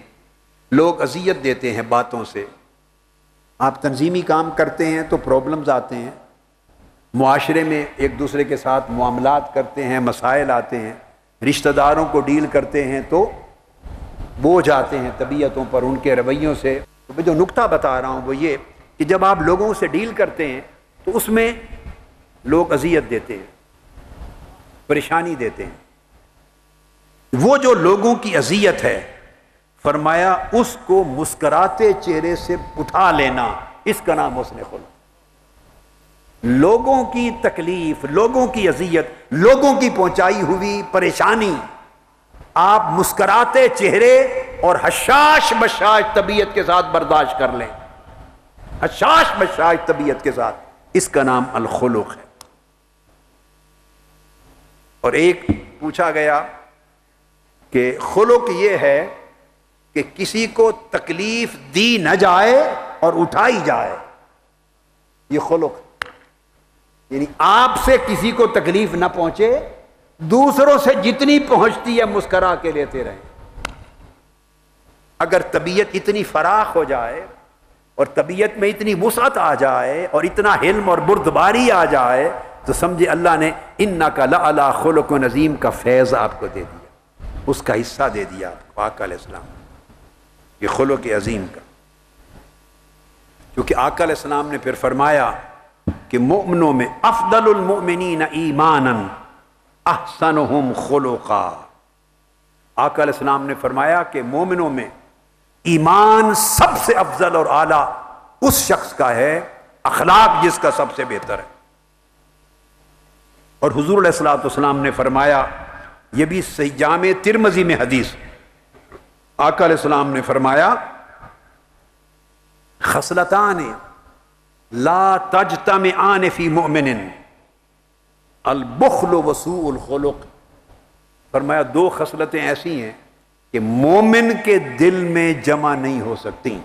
لوگ اذیت دیتے ہیں باتوں سے۔ آپ تنظیمی کام کرتے ہیں تو پرابلمز آتے ہیں، معاشرے میں ایک دوسرے کے ساتھ معاملات کرتے ہیں، مسائل آتے ہیں، رشتہ داروں کو ڈیل کرتے ہیں تو بوجھ آتے ہیں طبیعتوں پر ان کے رویوں سے۔ تو میں جو نکتہ بتا رہا ہوں وہ یہ کہ جب آپ لوگوں سے ڈیل کرتے ہیں تو اس میں لوگ اذیت دیتے ہیں، پریشانی دیتے ہیں۔ وہ جو لوگوں کی اذیت ہے، فرمایا اس کو مسکراتے چہرے سے اٹھا لینا، اس کا نام حسن خلق۔ لوگوں کی تکلیف، لوگوں کی اذیت، لوگوں کی پہنچائی ہوئی پریشانی آپ مسکراتے چہرے اور حشاش بشاش طبیعت کے ساتھ برداشت کر لیں، حشاش بشاش طبیعت کے ساتھ، اس کا نام الخلق ہے۔ اور ایک پوچھا گیا کہ خلق یہ ہے کہ کسی کو تکلیف دی نہ جائے اور اٹھائی جائے، یہ خلق، یعنی آپ سے کسی کو تکلیف نہ پہنچے، دوسروں سے جتنی پہنچتی ہے مسکرا کے لیتے رہیں۔ اگر طبیعت اتنی فراخ ہو جائے اور طبیعت میں اتنی وسعت آ جائے اور اتنا حلم اور بردباری آ جائے تو سمجھے اللہ نے انک لعلی خلق نظیم کا فیض آپ کو دے دیا، اس کا حصہ دے دیا آپ کو، آقا علیہ السلام، یہ خلق عظیم کا۔ کیونکہ آقا علیہ السلام نے پھر فرمایا کہ مومنوں میں افضل المؤمنین ایمانا احسنہم خلقا۔ آقا علیہ السلام نے فرمایا کہ مومنوں میں ایمان سب سے افضل اور اعلیٰ اس شخص کا ہے، اخلاق جس کا سب سے بہتر ہے۔ اور حضور علیہ الصلوۃ والسلام نے فرمایا، یہ بھی صحیح جامع ترمذی میں حدیث، آقا علیہ السلام نے فرمایا خصلتان لا تجتمعان فی مؤمن البخل وسوء الخلق۔ فرمایا دو خصلتیں ایسی ہیں کہ مومن کے دل میں جمع نہیں ہو سکتی۔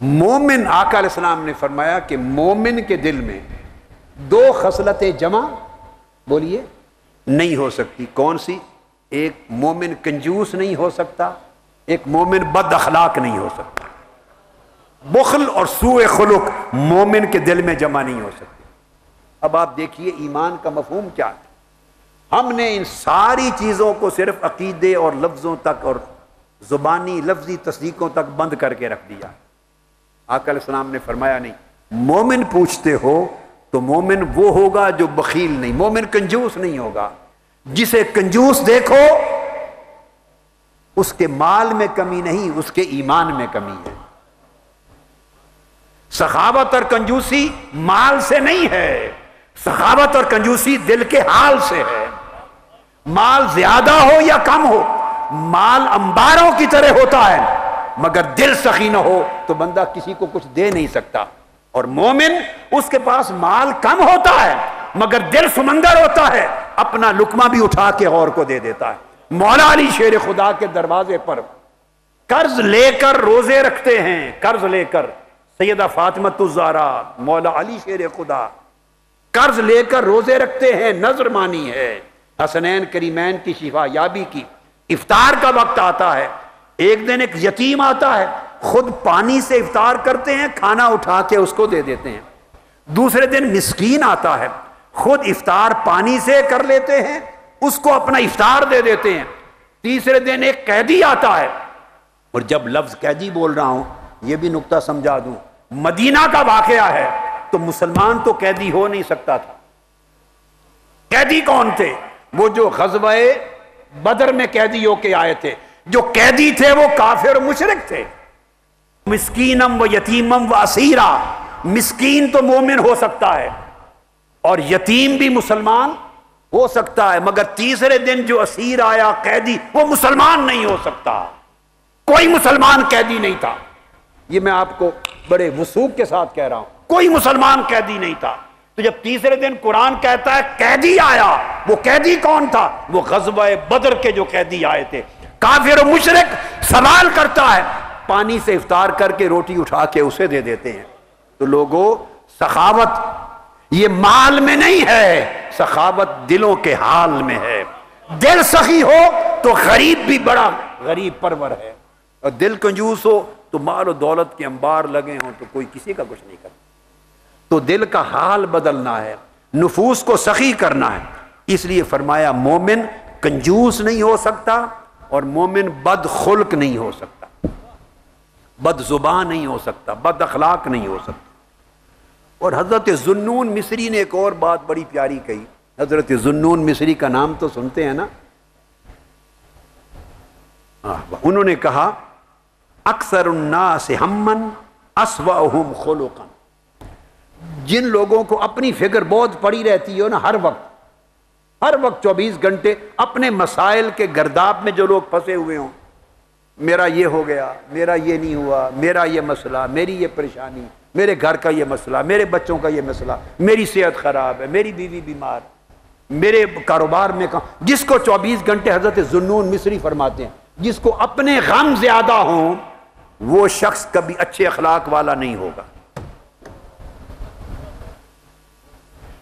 مومن، آقا علیہ السلام نے فرمایا کہ مومن کے دل میں دو خصلتیں جمع، بولیے، نہیں ہو سکتی۔ کون سی؟ ایک مومن کنجوس نہیں ہو سکتا، ایک مومن بد اخلاق نہیں ہو سکتا۔ بخل اور سوء خلق مومن کے دل میں جمع نہیں ہو سکتے۔ اب آپ دیکھیے ایمان کا مفہوم کیا ہے۔ ہم نے ان ساری چیزوں کو صرف عقیدے اور لفظوں تک اور زبانی لفظی تصدیقوں تک بند کر کے رکھ دیا۔ آقا علیہ السلام نے فرمایا نہیں، مومن پوچھتے ہو تو مومن وہ ہوگا جو بخیل نہیں، مومن کنجوس نہیں ہوگا۔ جسے کنجوس دیکھو اس کے مال میں کمی نہیں، اس کے ایمان میں کمی ہے۔ سخاوت اور کنجوسی مال سے نہیں ہے، سخاوت اور کنجوسی دل کے حال سے ہے۔ مال زیادہ ہو یا کم ہو، مال انباروں کی طرح ہوتا ہے، مگر دل سخی نہ ہو تو بندہ کسی کو کچھ دے نہیں سکتا۔ اور مومن اس کے پاس مال کم ہوتا ہے مگر دل سمندر ہوتا ہے، اپنا لقمہ بھی اٹھا کے اور کو دے دیتا ہے۔ مولا علی شیر خدا کے دروازے پر قرض لے کر روزے رکھتے ہیں، قرض لے کر سیدہ فاطمۃ الزہرا، مولا علی شیر خدا قرض لے کر روزے رکھتے ہیں، نذر مانی ہے حسنین کریمین کی شفا یابی کی۔ افطار کا وقت آتا ہے، ایک دن ایک یتیم آتا ہے، خود پانی سے افطار کرتے ہیں، کھانا اٹھا کے اس کو دے دیتے ہیں۔ دوسرے دن مسکین آتا ہے، خود افطار پانی سے کر لیتے ہیں، اس کو اپنا افطار دے دیتے ہیں۔ تیسرے دن ایک قیدی آتا ہے، اور جب لفظ قیدی بول رہا ہوں یہ بھی نقطہ سمجھا دوں، مدینہ کا واقعہ ہے تو مسلمان تو قیدی ہو نہیں سکتا تھا۔ قیدی کون تھے؟ وہ جو غزوہ بدر میں قیدی ہو کے آئے تھے۔ جو قیدی تھے وہ کافر و مشرک تھے۔ مسکینم و یتیمم و اسیرا، مسکین تو مومن ہو سکتا ہے اور یتیم بھی مسلمان ہو سکتا ہے، مگر تیسرے دن جو اسیر آیا قیدی وہ مسلمان نہیں ہو سکتا۔ کوئی مسلمان قیدی نہیں تھا، یہ میں آپ کو بڑے وثوق کے ساتھ کہہ رہا ہوں، کوئی مسلمان قیدی نہیں تھا۔ تو جب تیسرے دن قرآن کہتا ہے قیدی آیا، وہ قیدی کون تھا؟ وہ غزوہ بدر کے جو قیدی آئے تھے۔ کافر و مشرک سوال کرتا ہے، پانی سے افطار کر کے روٹی اٹھا کے اسے دے دیتے ہیں۔ تو لوگوں، سخاوت یہ مال میں نہیں ہے، سخاوت دلوں کے حال میں ہے۔ دل سخی ہو تو غریب بھی بڑا غریب پرور ہے، اور دل کنجوس ہو تو مال و دولت کے انبار لگے ہوں تو کوئی کسی کا کچھ نہیں کرتا۔ تو دل کا حال بدلنا ہے، نفوس کو سخی کرنا ہے۔ اس لیے فرمایا مومن کنجوس نہیں ہو سکتا اور مومن بد خلق نہیں ہو سکتا، بد زبان نہیں ہو سکتا، بد اخلاق نہیں ہو سکتا۔ اور حضرت ذوالنون مصری نے ایک اور بات بڑی پیاری کہی۔ حضرت ذوالنون مصری کا نام تو سنتے ہیں نا؟ انہوں نے کہا اکثر الناس ہمن اسوأہم خلقا، جن لوگوں کو اپنی فکر بہت پڑی رہتی ہے نا، ہر وقت 24 گھنٹے اپنے مسائل کے گرداب میں جو لوگ پھنسے ہوئے ہوں، میرا یہ ہو گیا، میرا یہ نہیں ہوا، میرا یہ مسئلہ، میری یہ پریشانی، میرے گھر کا یہ مسئلہ، میرے بچوں کا یہ مسئلہ، میری صحت خراب ہے، میری بیوی بیمار، میرے کاروبار میں جس کو 24 گھنٹے حضرت ذوالنون مصری فرماتے ہیں جس کو اپنے غم زیادہ ہوں وہ شخص کبھی اچھے اخلاق والا نہیں ہوگا۔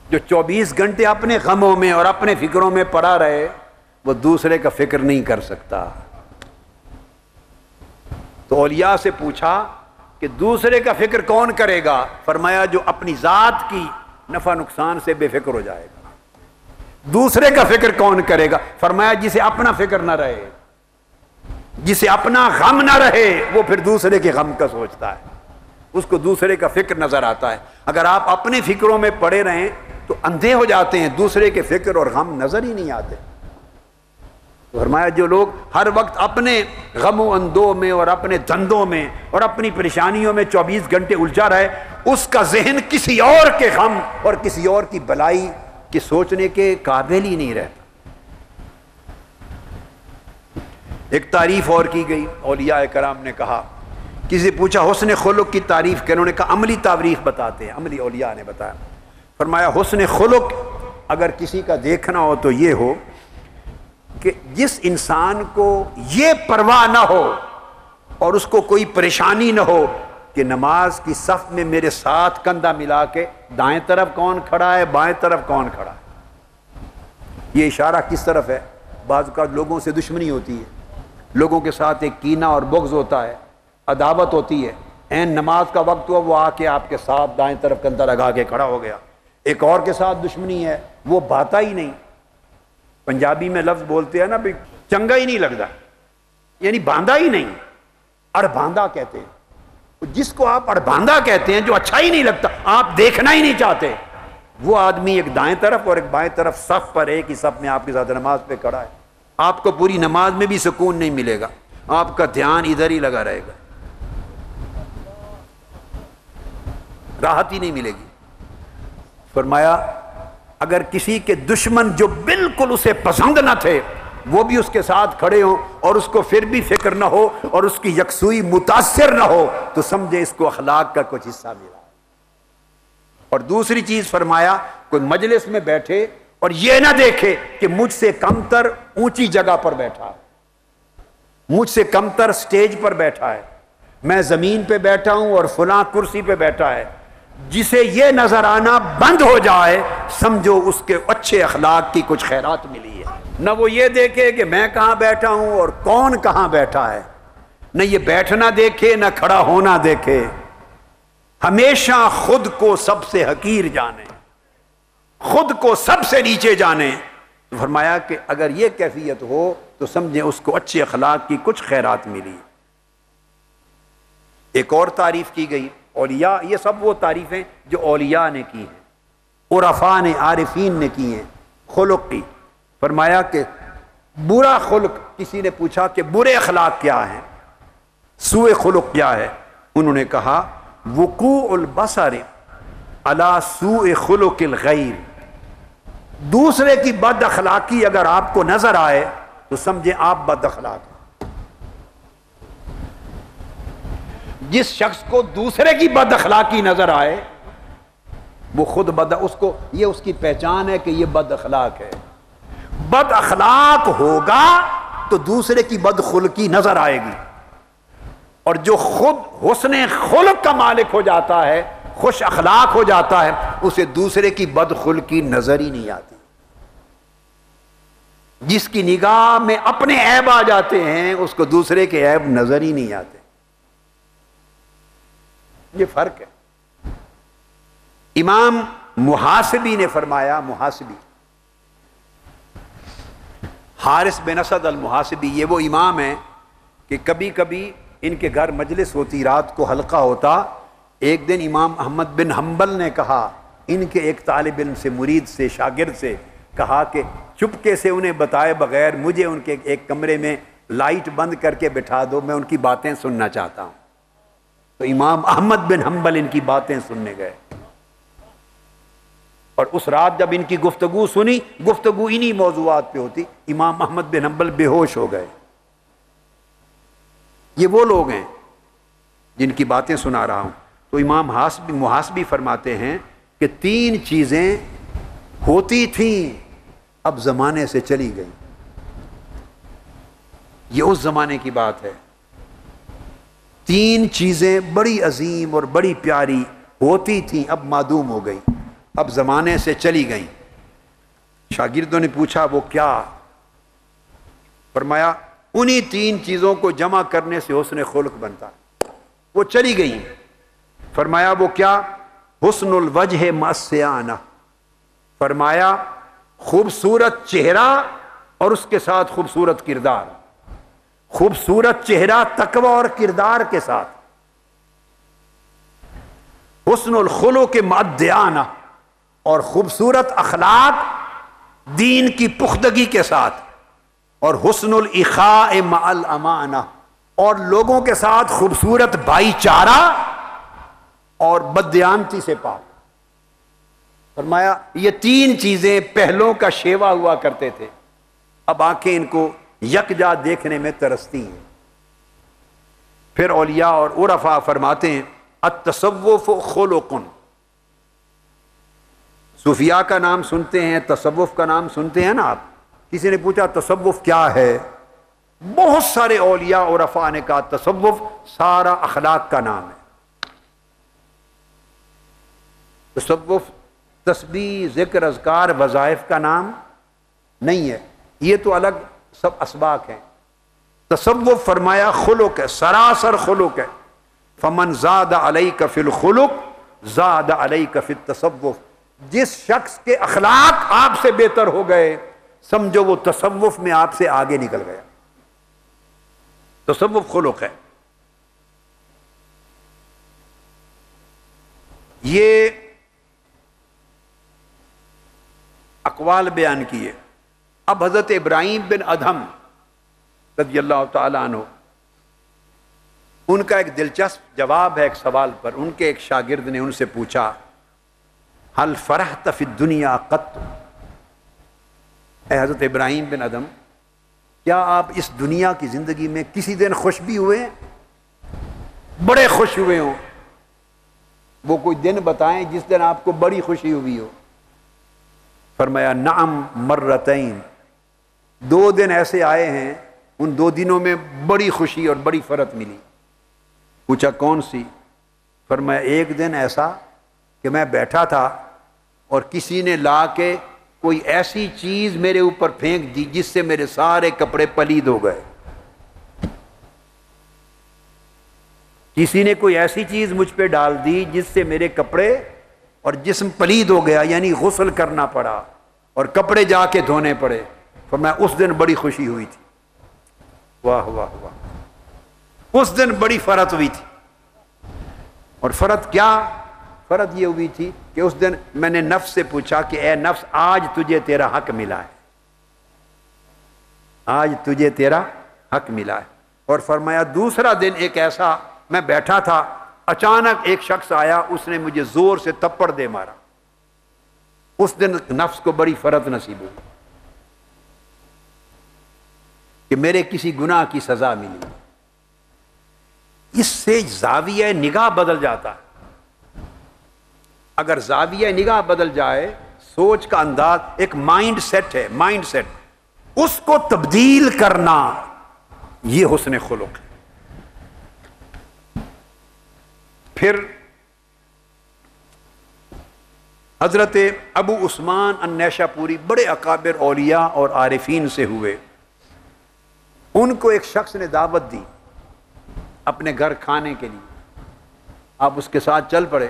جو 24 گھنٹے اپنے غموں میں اور اپنے فکروں میں پڑا رہے وہ دوسرے کا فکر نہیں کر سکتا۔ تو اولیاء سے پوچھا کہ دوسرے کا فکر کون کرے گا؟ فرمایا جو اپنی ذات کی نفع نقصان سے بے فکر ہو جائے گا۔ دوسرے کا فکر کون کرے گا؟ فرمایا جسے اپنا فکر نہ رہے، جسے اپنا غم نہ رہے وہ پھر دوسرے کے غم کا سوچتا ہے، اس کو دوسرے کا فکر نظر آتا ہے۔ اگر آپ اپنے فکروں میں پڑے رہیں تو اندھے ہو جاتے ہیں، دوسرے کے فکر اور غم نظر ہی نہیں آتے۔ فرمایا جو لوگ ہر وقت اپنے غم و اندو میں اور اپنے دندوں میں اور اپنی پریشانیوں میں 24 گھنٹے الجھا رہے، اس کا ذہن کسی اور کے غم اور کسی اور کی بلائی کے سوچنے کے قابل ہی نہیں رہتا۔ ایک تعریف اور کی گئی، اولیاء کرام نے کہا، کسی پوچھا حسن خلق کی تعریف کہ انہوں نے کہا عملی تعریف بتاتے ہیں، عملی اولیاء نے بتایا۔ فرمایا حسن خلق اگر کسی کا دیکھنا ہو تو یہ ہو کہ جس انسان کو یہ پرواہ نہ ہو اور اس کو کوئی پریشانی نہ ہو کہ نماز کی صف میں میرے ساتھ کندھا ملا کے دائیں طرف کون کھڑا ہے، بائیں طرف کون کھڑا ہے۔ یہ اشارہ کس طرف ہے؟ بعض اوقات لوگوں سے دشمنی ہوتی ہے، لوگوں کے ساتھ ایک کینہ اور بغض ہوتا ہے، عداوت ہوتی ہے، عین نماز کا وقت ہوا وہ آ کے آپ کے ساتھ دائیں طرف کندھا لگا کے کھڑا ہو گیا۔ ایک اور کے ساتھ دشمنی ہے، وہ بھاتا ہی نہیں، پنجابی میں لفظ بولتے ہیں نا بھی چنگا ہی نہیں لگتا، یعنی باندھا ہی نہیں، اڑ باندھا کہتے ہیں۔ جس کو آپ اڑباندہ کہتے ہیں، جو اچھا ہی نہیں لگتا، آپ دیکھنا ہی نہیں چاہتے، وہ آدمی ایک دائیں طرف اور ایک بائیں طرف صف پر، ایک ہی صف میں آپ کے ساتھ نماز پہ کھڑا ہے، آپ کو پوری نماز میں بھی سکون نہیں ملے گا، آپ کا دھیان ادھر ہی لگا رہے گا، راحت ہی نہیں ملے گی۔ فرمایا اگر کسی کے دشمن جو بالکل اسے پسند نہ تھے وہ بھی اس کے ساتھ کھڑے ہوں اور اس کو پھر بھی فکر نہ ہو اور اس کی یکسوئی متاثر نہ ہو، تو سمجھے اس کو اخلاق کا کچھ حصہ ملا۔ اور دوسری چیز فرمایا کوئی مجلس میں بیٹھے اور یہ نہ دیکھے کہ مجھ سے کمتر اونچی جگہ پر بیٹھا ہے، مجھ سے کمتر سٹیج پر بیٹھا ہے، میں زمین پہ بیٹھا ہوں اور فلاں کرسی پہ بیٹھا ہے، جسے یہ نظر آنا بند ہو جائے سمجھو اس کے اچھے اخلاق کی کچھ خیرات ملی ہے۔ نہ وہ یہ دیکھے کہ میں کہاں بیٹھا ہوں اور کون کہاں بیٹھا ہے، نہ یہ بیٹھنا دیکھے نہ کھڑا ہونا دیکھے، ہمیشہ خود کو سب سے حقیر جانے، خود کو سب سے نیچے جانے۔ تو فرمایا کہ اگر یہ کیفیت ہو تو سمجھیں اس کو اچھے اخلاق کی کچھ خیرات ملی۔ ایک اور تعریف کی گئی اولیاء، یہ سب وہ تعریفیں جو اولیاء نے کی ہیں، عرفاء نے، عارفین نے کی ہیں، خلق کی۔ فرمایا کہ برا خلق، کسی نے پوچھا کہ برے اخلاق کیا ہیں، سوء خلق کیا ہے، انہوں نے کہا وقوع البصر علی سوء خلق الغیر، دوسرے کی بد اخلاقی اگر آپ کو نظر آئے تو سمجھیں آپ بد اخلاق ہیں۔ جس شخص کو دوسرے کی بد اخلاقی نظر آئے وہ خود اس کو یہ اس کی پہچان ہے کہ یہ بد اخلاق ہے۔ بد اخلاق ہوگا تو دوسرے کی بد خلقی نظر آئے گی، اور جو خود حسن خلق کا مالک ہو جاتا ہے، خوش اخلاق ہو جاتا ہے، اسے دوسرے کی بد خلقی نظر ہی نہیں آتی۔ جس کی نگاہ میں اپنے عیب آ جاتے ہیں اس کو دوسرے کے عیب نظر ہی نہیں آتے۔ یہ فرق ہے۔ امام محاسبی نے فرمایا، محاسبی حارث بن اسد المحاسبی، یہ وہ امام ہیں کہ کبھی کبھی ان کے گھر مجلس ہوتی، رات کو حلقہ ہوتا۔ ایک دن امام احمد بن حنبل نے کہا، ان کے ایک طالب علم سے، مرید سے، شاگرد سے کہا کہ چپکے سے انہیں بتائے بغیر مجھے ان کے ایک کمرے میں لائٹ بند کر کے بٹھا دو، میں ان کی باتیں سننا چاہتا ہوں۔ تو امام احمد بن حنبل ان کی باتیں سننے گئے، اور اس رات جب ان کی گفتگو سنی، گفتگو انہی موضوعات پہ ہوتی، امام احمد بن حنبل بے ہوش ہو گئے۔ یہ وہ لوگ ہیں جن کی باتیں سنا رہا ہوں۔ تو امام محاسبی فرماتے ہیں کہ 3 چیزیں ہوتی تھیں اب زمانے سے چلی گئی۔ یہ اس زمانے کی بات ہے۔ 3 چیزیں بڑی عظیم اور بڑی پیاری ہوتی تھیں، اب معدوم ہو گئی، اب زمانے سے چلی گئیں۔ شاگردوں نے پوچھا وہ کیا؟ فرمایا انہی 3 چیزوں کو جمع کرنے سے حسن خلق بنتا، وہ چلی گئیں۔ فرمایا وہ کیا؟ حسن الوجہ مع السیانہ، فرمایا خوبصورت چہرہ اور اس کے ساتھ خوبصورت کردار، خوبصورت چہرہ تقوی اور کردار کے ساتھ، حسن الخلق مع الدیانہ، اور خوبصورت اخلاق دین کی پختگی کے ساتھ، اور حسن الاخاء مع الامانہ، اور لوگوں کے ساتھ خوبصورت بھائی چارہ اور بددیانتی سے پاک۔ فرمایا یہ 3 چیزیں پہلوں کا شیوا ہوا کرتے تھے، اب آنکھیں ان کو یکجا دیکھنے میں ترستی ہیں۔ پھر اولیاء اور عرفاء فرماتے ہیں التصوف خلق، صوفیاء کا نام سنتے ہیں، تصوف کا نام سنتے ہیں نا آپ؟ کسی نے پوچھا تصوف کیا ہے؟ بہت سارے اولیاء عرفاء نے کہا تصوف سارا اخلاق کا نام ہے۔ تصوف تسبیح، ذکر، اذکار، وظائف کا نام نہیں ہے، یہ تو الگ سب اسباق ہیں۔ تصوف فرمایا خلق ہے، سراسر خلق ہے۔ فمن زاد علیک فی الخلق زاد علیک فی التصوف، جس شخص کے اخلاق آپ سے بہتر ہو گئے سمجھو وہ تصوف میں آپ سے آگے نکل گیا۔ تصوف خلق ہے۔ یہ اقوال بیان کیے. اب حضرت ابراہیم بن ادہم رضی اللہ تعالی عنہ، ان کا ایک دلچسپ جواب ہے ایک سوال پر. ان کے ایک شاگرد نے ان سے پوچھا حل فرحت فی الدنیا قط، اے حضرت ابراہیم بن ادہم کیا آپ اس دنیا کی زندگی میں کسی دن خوش بھی ہوئے ہیں؟ بڑے خوش ہوئے ہوں؟ وہ کوئی دن بتائیں جس دن آپ کو بڑی خوشی ہوئی ہو. فرمایا نعم مرتین، 2 دن ایسے آئے ہیں ان 2 دنوں میں بڑی خوشی اور بڑی فرحت ملی. پوچھا کون سی؟ فرمایا ایک دن ایسا کہ میں بیٹھا تھا اور کسی نے لا کے کوئی ایسی چیز میرے اوپر پھینک دی جس سے میرے سارے کپڑے پلید ہو گئے. کسی نے کوئی ایسی چیز مجھ پہ ڈال دی جس سے میرے کپڑے اور جسم پلید ہو گیا، یعنی غسل کرنا پڑا اور کپڑے جا کے دھونے پڑے. فرمایا اس دن بڑی خوشی ہوئی تھی. واہ واہ واہ، اس دن بڑی فرحت ہوئی تھی. اور فرحت کیا؟ فرحت یہ ہوئی تھی کہ اس دن میں نے نفس سے پوچھا کہ اے نفس آج تجھے تیرا حق ملا ہے، آج تجھے تیرا حق ملا ہے. اور فرمایا دوسرا دن ایک ایسا، میں بیٹھا تھا اچانک ایک شخص آیا، اس نے مجھے زور سے تپڑ دے مارا. اس دن نفس کو بڑی فرحت نصیب ہوئی کہ میرے کسی گناہ کی سزا ملی. اس سے زاویہ نگاہ بدل جاتا ہے. اگر زاویہ نگاہ بدل جائے، سوچ کا انداز، ایک مائنڈ سیٹ ہے، مائنڈ سیٹ، اس کو تبدیل کرنا یہ حسن خلق ہے. پھر حضرت ابو عثمان النیشاپوری بڑے اکابر اولیاء اور عارفین سے ہوئے. ان کو ایک شخص نے دعوت دی اپنے گھر کھانے کے لیے. آپ اس کے ساتھ چل پڑے.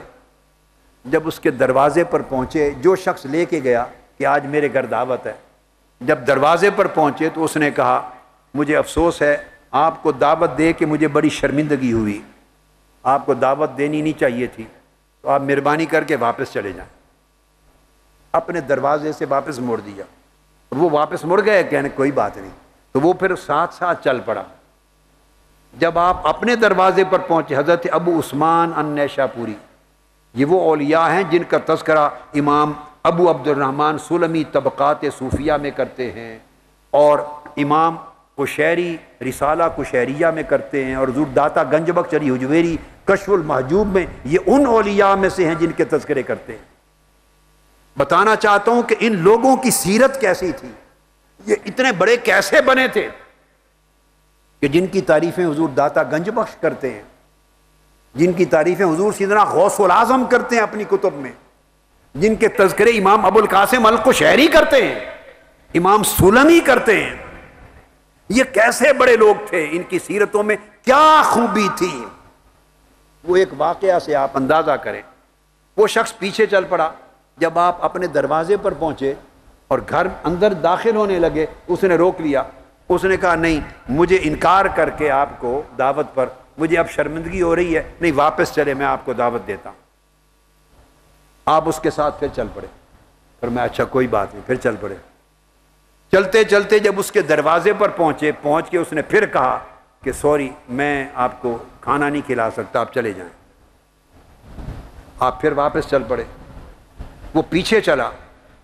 جب اس کے دروازے پر پہنچے، جو شخص لے کے گیا کہ آج میرے گھر دعوت ہے، جب دروازے پر پہنچے تو اس نے کہا مجھے افسوس ہے، آپ کو دعوت دے کے مجھے بڑی شرمندگی ہوئی، آپ کو دعوت دینی نہیں چاہیے تھی، تو آپ مہربانی کر کے واپس چلے جائیں. اپنے دروازے سے واپس موڑ دیا. اور وہ واپس مڑ گئے، کہنے کوئی بات نہیں. تو وہ پھر ساتھ ساتھ چل پڑا. جب آپ اپنے دروازے پر پہنچے، حضرت ابو عثمان النیشاپوری، یہ وہ اولیاء ہیں جن کا تذکرہ امام ابو عبد الرحمن سلمی طبقات صوفیہ میں کرتے ہیں، اور امام قشیری رسالہ قشیریہ میں کرتے ہیں، اور حضور داتا گنج بخش علی حجویری کشف المحجوب میں یہ ان اولیاء میں سے ہیں جن کے تذکرے کرتے ہیں. بتانا چاہتا ہوں کہ ان لوگوں کی سیرت کیسی تھی، یہ اتنے بڑے کیسے بنے تھے کہ جن کی تعریفیں حضور داتا گنج بخش کرتے ہیں، جن کی تعریفیں حضور سیدنا غوث العظم کرتے ہیں اپنی کتب میں، جن کے تذکرے امام ابو القاسم القشیری کرتے ہیں، امام سلمی کرتے ہیں. یہ کیسے بڑے لوگ تھے، ان کی سیرتوں میں کیا خوبی تھی. وہ ایک واقعہ سے آپ اندازہ کریں. وہ شخص پیچھے چل پڑا. جب آپ اپنے دروازے پر پہنچے اور گھر اندر داخل ہونے لگے، اس نے روک لیا. اس نے کہا نہیں، مجھے انکار کر کے آپ کو دعوت پر مجھے اب شرمندگی ہو رہی ہے، نہیں واپس چلے، میں آپ کو دعوت دیتا ہوں. آپ اس کے ساتھ پھر چل پڑے. پھر میں اچھا کوئی بات نہیں، پھر چل پڑے. چلتے چلتے جب اس کے دروازے پر پہنچ کے اس نے پھر کہا کہ سوری، میں آپ کو کھانا نہیں کھلا سکتا، آپ چلے جائیں. آپ پھر واپس چل پڑے. وہ پیچھے چلا.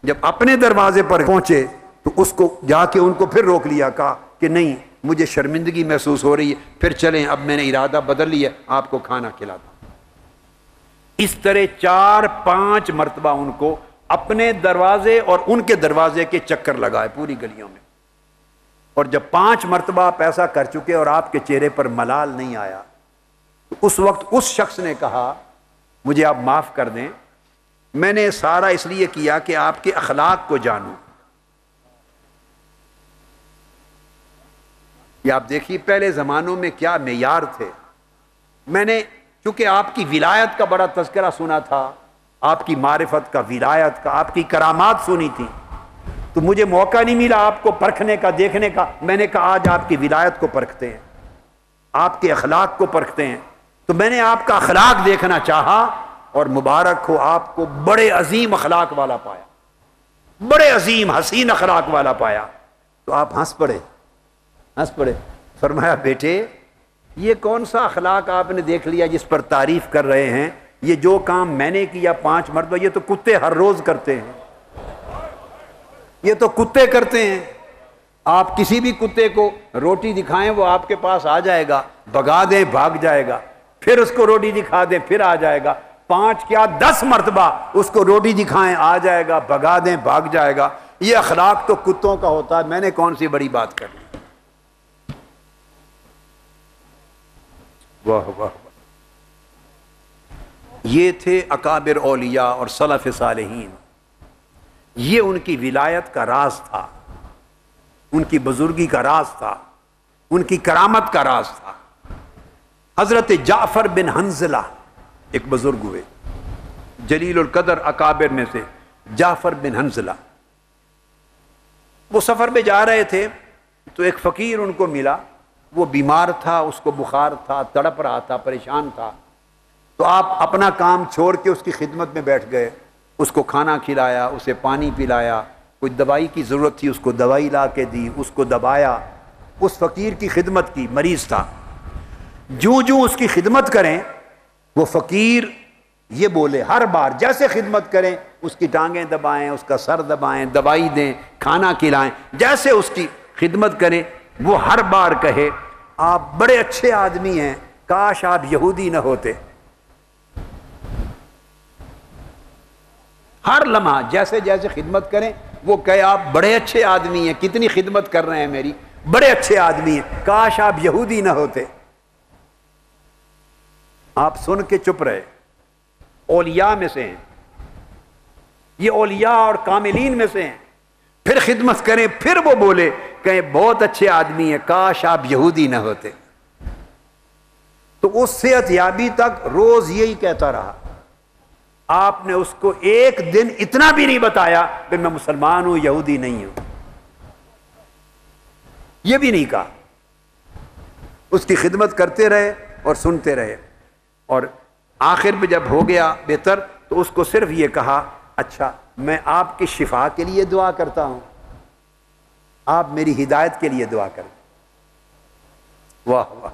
جب اپنے دروازے پر پہنچے تو اس کو جا کے ان کو پھر روک لیا، کہا کہ نہیں، مجھے شرمندگی محسوس ہو رہی ہے، پھر چلیں، اب میں نے ارادہ بدل لیا، آپ کو کھانا کھلاتا. اس طرح 4-5 مرتبہ ان کو اپنے دروازے اور ان کے دروازے کے چکر لگائے پوری گلیوں میں. اور جب 5 مرتبہ آپ ایسا کر چکے اور آپ کے چہرے پر ملال نہیں آیا، تو اس وقت اس شخص نے کہا مجھے آپ معاف کر دیں، میں نے سارا اس لیے کیا کہ آپ کے اخلاق کو جانوں. یہ آپ دیکھیے پہلے زمانوں میں کیا معیار تھے. میں نے چونکہ آپ کی ولایت کا بڑا تذکرہ سنا تھا، آپ کی معرفت کا، ولایت کا، آپ کی کرامات سنی تھی، تو مجھے موقع نہیں ملا آپ کو پرکھنے کا، دیکھنے کا. میں نے کہا آج آپ کی ولایت کو پرکھتے ہیں، آپ کے اخلاق کو پرکھتے ہیں. تو میں نے آپ کا اخلاق دیکھنا چاہا اور مبارک ہو آپ کو بڑے عظیم اخلاق والا پایا، بڑے عظیم حسین اخلاق والا پایا۔ تو آپ ہنس پڑے۔ فرمایا بیٹے یہ کون سا اخلاق آپ نے دیکھ لیا جس پر تعریف کر رہے ہیں؟ یہ جو کام میں نے کیا 5 مرتبہ یہ تو کتے ہر روز کرتے ہیں، یہ تو کتے کرتے ہیں۔ آپ کسی بھی کتے کو روٹی دکھائیں وہ آپ کے پاس آ جائے گا، بھگا دیں بھاگ جائے گا، پھر اس کو روٹی دکھا دیں پھر آ جائے گا، 5 کیا 10 مرتبہ اس کو روٹی دکھائیں آ جائے گا، بھگا دیں بھاگ جائے گا۔ یہ اخلاق تو کتوں کا ہوتا ہے، میں نے کون سی بڑی بات کر لی۔ واہ واہ واہ۔ یہ تھے اکابر اولیاء اور سلف صالحین، یہ ان کی ولایت کا راز تھا، ان کی بزرگی کا راز تھا، ان کی کرامت کا راز تھا۔ حضرت جعفر بن حنظلہ ایک بزرگ ہوئے، جلیل القدر اکابر میں سے جعفر بن حنظلہ۔ وہ سفر پہ جا رہے تھے تو ایک فقیر ان کو ملا، وہ بیمار تھا، اس کو بخار تھا، تڑپ رہا تھا، پریشان تھا۔ تو آپ اپنا کام چھوڑ کے اس کی خدمت میں بیٹھ گئے، اس کو کھانا کھلایا، اسے پانی پلایا، کوئی دوائی کی ضرورت تھی اس کو دوائی لا کے دی، اس کو دبایا، اس فقیر کی خدمت کی، مریض تھا۔ جو اس کی خدمت کریں وہ فقیر یہ بولے، ہر بار جیسے خدمت کریں اس کی ٹانگیں دبائیں، اس کا سر دبائیں، دوائی دیں، کھانا کھلائیں، جیسے اس کی خدمت کریں وہ ہر بار کہے آپ بڑے اچھے آدمی ہیں، کاش آپ یہودی نہ ہوتے۔ ہر لمحہ جیسے جیسے خدمت کریں وہ کہے آپ بڑے اچھے آدمی ہیں، کتنی خدمت کر رہے ہیں میری، بڑے اچھے آدمی ہیں، کاش آپ یہودی نہ ہوتے۔ آپ سن کے چپ رہے، اولیاء میں سے ہیں یہ، اولیاء اور کاملین میں سے ہیں۔ پھر خدمت کریں، پھر وہ بولے کہیں بہت اچھے آدمی ہیں، کاش آپ یہودی نہ ہوتے۔ تو اس صحت یابی تک روز یہی کہتا رہا۔ آپ نے اس کو ایک دن اتنا بھی نہیں بتایا کہ میں مسلمان ہوں، یہودی نہیں ہوں، یہ بھی نہیں کہا۔ اس کی خدمت کرتے رہے اور سنتے رہے، اور آخر میں جب ہو گیا بہتر تو اس کو صرف یہ کہا اچھا میں آپ کی شفا کے لیے دعا کرتا ہوں، آپ میری ہدایت کے لیے دعا کریں۔ واہ واہ۔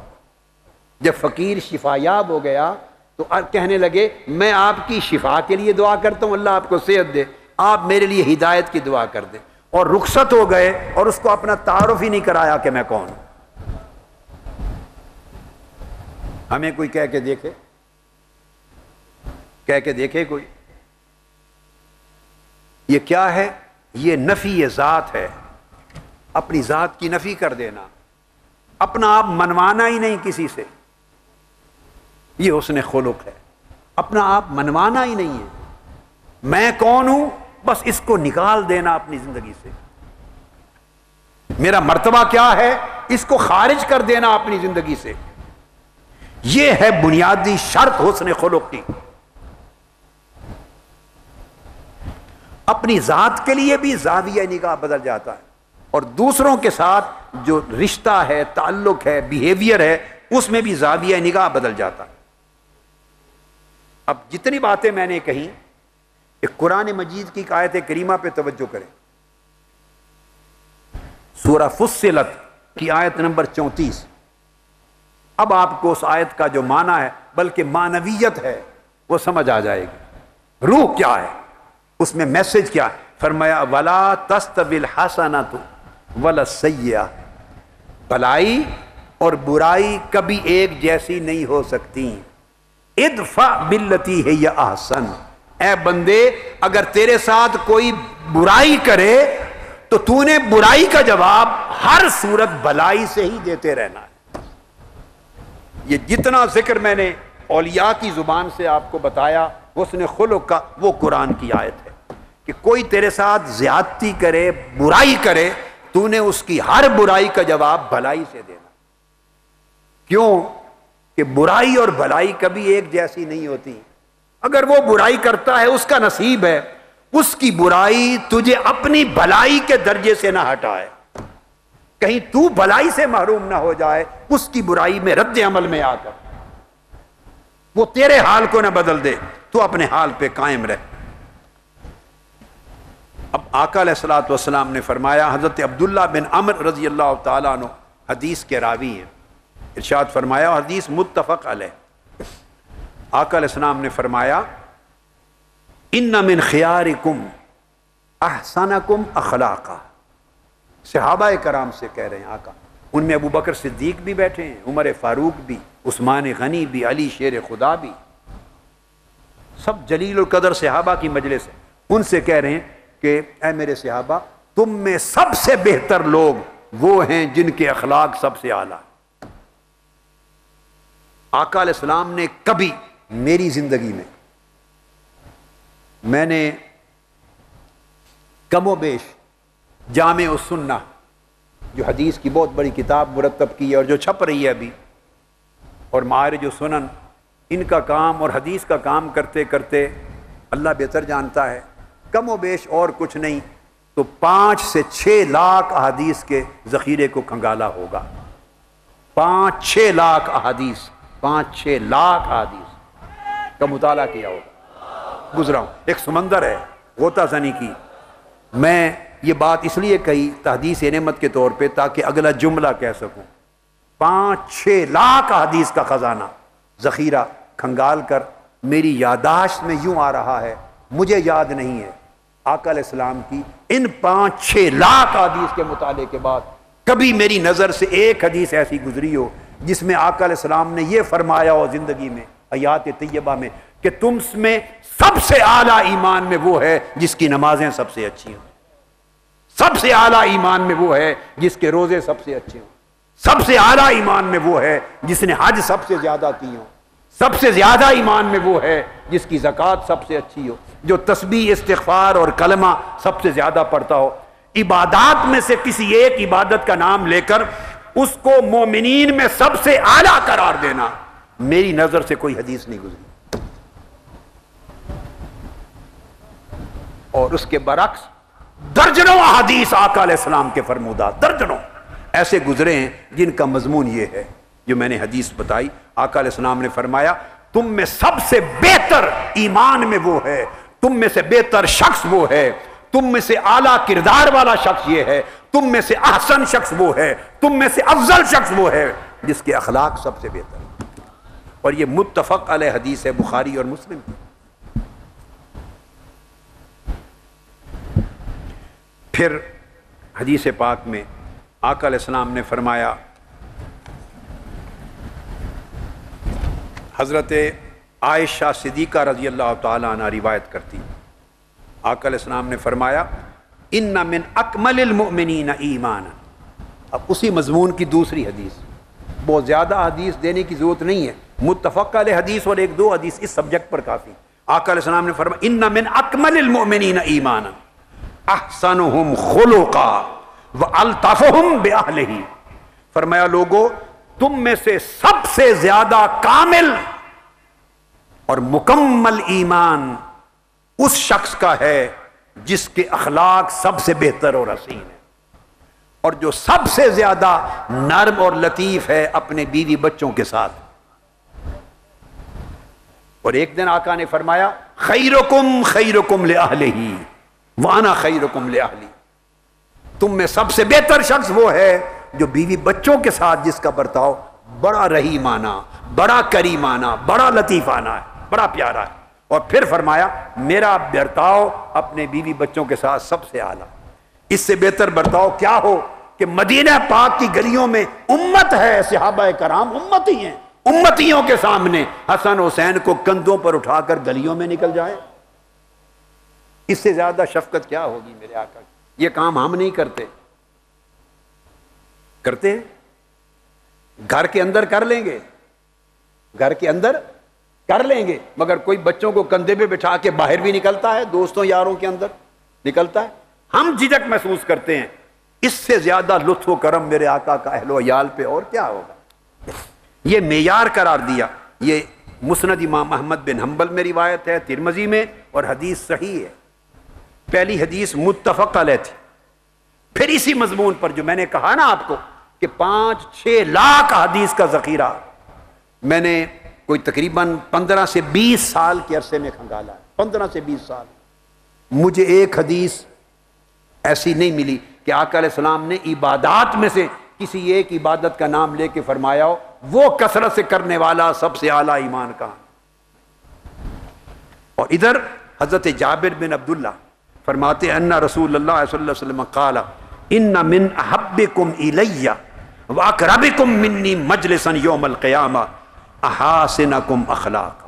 جب فقیر شفا یاب ہو گیا تو کہنے لگے میں آپ کی شفا کے لیے دعا کرتا ہوں، اللہ آپ کو صحت دے، آپ میرے لیے ہدایت کی دعا کر دیں، اور رخصت ہو گئے اور اس کو اپنا تعارف ہی نہیں کرایا کہ میں کون ہوں۔ ہمیں کوئی کہہ کے دیکھے کوئی، یہ کیا ہے؟ یہ نفی ذات ہے، اپنی ذات کی نفی کر دینا، اپنا آپ منوانا ہی نہیں کسی سے، یہ حسن خلق ہے، اپنا آپ منوانا ہی نہیں ہے، میں کون ہوں بس اس کو نکال دینا اپنی زندگی سے، میرا مرتبہ کیا ہے اس کو خارج کر دینا اپنی زندگی سے، یہ ہے بنیادی شرط حسن خلق کی۔ اپنی ذات کے لیے بھی زاویہ نگاہ بدل جاتا ہے، اور دوسروں کے ساتھ جو رشتہ ہے، تعلق ہے، بیہیویئر ہے، اس میں بھی زاویہ نگاہ بدل جاتا ہے۔ اب جتنی باتیں میں نے کہیں کہ قرآن مجید کی آیت کریمہ پہ توجہ کریں، سورہ فصلت کی آیت نمبر 34۔ اب آپ کو اس آیت کا جو معنی ہے بلکہ معنویت ہے وہ سمجھ آ جائے گی، روح کیا ہے اس میں، میسج کیا ہے۔ فرمایا وَلَا تَسْتَوِي الْحَسَنَةُ وَلَا السَّيِّئَةُ، بھلائی اور برائی کبھی ایک جیسی نہیں ہو سکتی۔ ادفع باللتی ہی احسن، اے بندے اگر تیرے ساتھ کوئی برائی کرے تو تو نے برائی کا جواب ہر صورت بھلائی سے ہی دیتے رہنا ہے۔ یہ جتنا ذکر میں نے اولیاء کی زبان سے آپ کو بتایا حسن خلق کا، وہ قرآن کی آیت ہے کہ کوئی تیرے ساتھ زیادتی کرے، برائی کرے، تو نے اس کی ہر برائی کا جواب بھلائی سے دینا۔ کیوں کہ برائی اور بھلائی کبھی ایک جیسی نہیں ہوتی۔ اگر وہ برائی کرتا ہے اس کا نصیب ہے، اس کی برائی تجھے اپنی بھلائی کے درجے سے نہ ہٹائے، کہیں تو بھلائی سے محروم نہ ہو جائے اس کی برائی میں رد عمل میں آ کر۔ وہ تیرے حال کو نہ بدل دے، تو اپنے حال پہ قائم رہ۔ اب آقا علیہ الصلوۃ والسلام نے فرمایا، حضرت عبداللہ بن عمر رضی اللہ تعالیٰ عنہ حدیث کے راوی ہیں، ارشاد فرمایا، حدیث متفق علیہ، آقا علیہ السلام نے فرمایا، ان من خیارکم احسنکم اخلاقا۔ صحابہ کرام سے کہہ رہے ہیں آقا، ان میں ابو بکر صدیق بھی بیٹھے ہیں، عمر فاروق بھی، عثمان غنی بھی، علی شیر خدا بھی، سب جلیل القدر صحابہ کی مجلس ہے۔ ان سے کہہ رہے ہیں کہ اے میرے صحابہ، تم میں سب سے بہتر لوگ وہ ہیں جن کے اخلاق سب سے اعلیٰ۔ آقا علیہ السلام نے کبھی میری زندگی میں نے کم و بیش جامع السنہ جو حدیث کی بہت بڑی کتاب مرتب کی ہے اور جو چھپ رہی ہے ابھی، اور معارج و سنن، ان کا کام اور حدیث کا کام کرتے کرتے اللہ بہتر جانتا ہے، کم و بیش اور کچھ نہیں تو 5 سے 6 لاکھ احادیث کے ذخیرے کو کھنگالا ہوگا۔ 5-6 لاکھ احادیث، 5-6 لاکھ احادیث کا مطالعہ کیا ہوگا۔ گزرا ہوں، ایک سمندر ہے غوطہ زنی کی۔ میں یہ بات اس لیے کہی تحدیث نعمت کے طور پہ تاکہ اگلا جملہ کہہ سکوں۔ 5-6 لاکھ احادیث کا خزانہ ذخیرہ کھنگال کر میری یادداشت میں یوں آ رہا ہے، مجھے یاد نہیں ہے آقا علیہ السلام کی ان 5-6 لاکھ احادیث کے مطالعے کے بعد کبھی میری نظر سے ایک حدیث ایسی گزری ہو جس میں آقا علیہ السلام نے یہ فرمایا ہو زندگی میں حیات طیبہ میں کہ تم میں سب سے اعلیٰ ایمان میں وہ ہے جس کی نمازیں سب سے اچھی ہوں، سب سے اعلیٰ ایمان میں وہ ہے جس کے روزے سب سے اچھے ہوں، سب سے اعلیٰ ایمان میں وہ ہے جس نے حج سب سے زیادہ کی ہو، سب سے زیادہ ایمان میں وہ ہے جس کی زکوٰۃ سب سے اچھی ہو، جو تسبیح، استغفار اور کلمہ سب سے زیادہ پڑھتا ہو۔ عبادات میں سے کسی ایک عبادت کا نام لے کر اس کو مومنین میں سب سے اعلیٰ قرار دینا، میری نظر سے کوئی حدیث نہیں گزری۔ اور اس کے برعکس درجنوں احادیث آقا علیہ السلام کے فرمودات، درجنوں ایسے گزرے ہیں جن کا مضمون یہ ہے جو میں نے حدیث بتائی۔ آقا علیہ السلام نے فرمایا، تم میں سب سے بہتر ایمان میں وہ ہے، تم میں سے بہتر شخص وہ ہے، تم میں سے اعلیٰ کردار والا شخص یہ ہے، تم میں سے احسن شخص وہ ہے، تم میں سے افضل شخص وہ ہے جس کے اخلاق سب سے بہتر ہے۔ اور یہ متفق علیہ حدیث ہے، بخاری اور مسلم کی۔ پھر حدیث پاک میں آقا علیہ السلام نے فرمایا، حضرت عائشہ صدیقہ رضی اللہ تعالیٰ عنہ روایت کرتی، آقا علیہ السلام نے فرمایا، ان من اکمل المؤمنین ایمانا۔ اب اسی مضمون کی دوسری حدیث، بہت زیادہ حدیث دینے کی ضرورت نہیں ہے، متفق علیہ حدیث اور 1-2 حدیث اس سبجیکٹ پر کافی۔ آقا علیہ السلام نے فرمایا، ان من اکمل المؤمنین ایمانا احسنہم خلقا والطفہم باہلہ۔ فرمایا لوگو، تم میں سے سب سے زیادہ کامل اور مکمل ایمان اس شخص کا ہے جس کے اخلاق سب سے بہتر اور حسین ہے، اور جو سب سے زیادہ نرم اور لطیف ہے اپنے بیوی بچوں کے ساتھ۔ اور ایک دن آقا نے فرمایا، خیرکم خیرکم لأہلہ وانا خیرکم لأہلی۔ تم میں سب سے بہتر شخص وہ ہے جو بیوی بچوں کے ساتھ جس کا برتاؤ بڑا رحیمانہ، بڑا کریمانہ، بڑا لطیفانہ ہے، بڑا پیارا ہے۔ اور پھر فرمایا، میرا برتاؤ اپنے بیوی بچوں کے ساتھ سب سے اعلیٰ۔ اس سے بہتر برتاؤ کیا ہو کہ مدینہ پاک کی گلیوں میں امت ہے، صحابہ کرام امتی ہیں، امتیوں کے سامنے حسن حسین کو کندھوں پر اٹھا کر گلیوں میں نکل جائے۔ اس سے زیادہ شفقت کیا ہوگی میرے آقا کی؟ یہ کام ہم نہیں کرتے، کرتے ہیں گھر کے اندر کر لیں گے، گھر کے اندر کر لیں گے، مگر کوئی بچوں کو کندھے پہ بٹھا کے باہر بھی نکلتا ہے، دوستوں یاروں کے اندر نکلتا ہے، ہم جھجک محسوس کرتے ہیں۔ اس سے زیادہ لطف و کرم میرے آقا کا اہل و عیال پہ اور کیا ہوگا؟ یہ معیار قرار دیا۔ یہ مسند امام احمد بن حنبل میں روایت ہے، ترمذی میں، اور حدیث صحیح ہے۔ پہلی حدیث متفق علیہ تھی، پھر اسی مضمون پر جو میں نے کہا نا آپ کو کہ 5-6 لاکھ حدیث کا ذخیرہ میں نے کوئی تقریباً 15 سے 20 سال کے عرصے میں کھنگالا ہے، 15 سے 20 سال. مجھے ایک حدیث ایسی نہیں ملی کہ آقا علیہ السلام نے عبادات میں سے کسی ایک عبادت کا نام لے کے فرمایا ہو وہ کثرت سے کرنے والا سب سے اعلیٰ ایمان کا. اور ادھر حضرت جابر بن عبداللہ فرماتے ان رسول اللہ صلی اللہ علیہ وسلم قال ان من احبکم الی واقربکم منی مجلسا یوم القیامہ احاسنکم اخلاقا.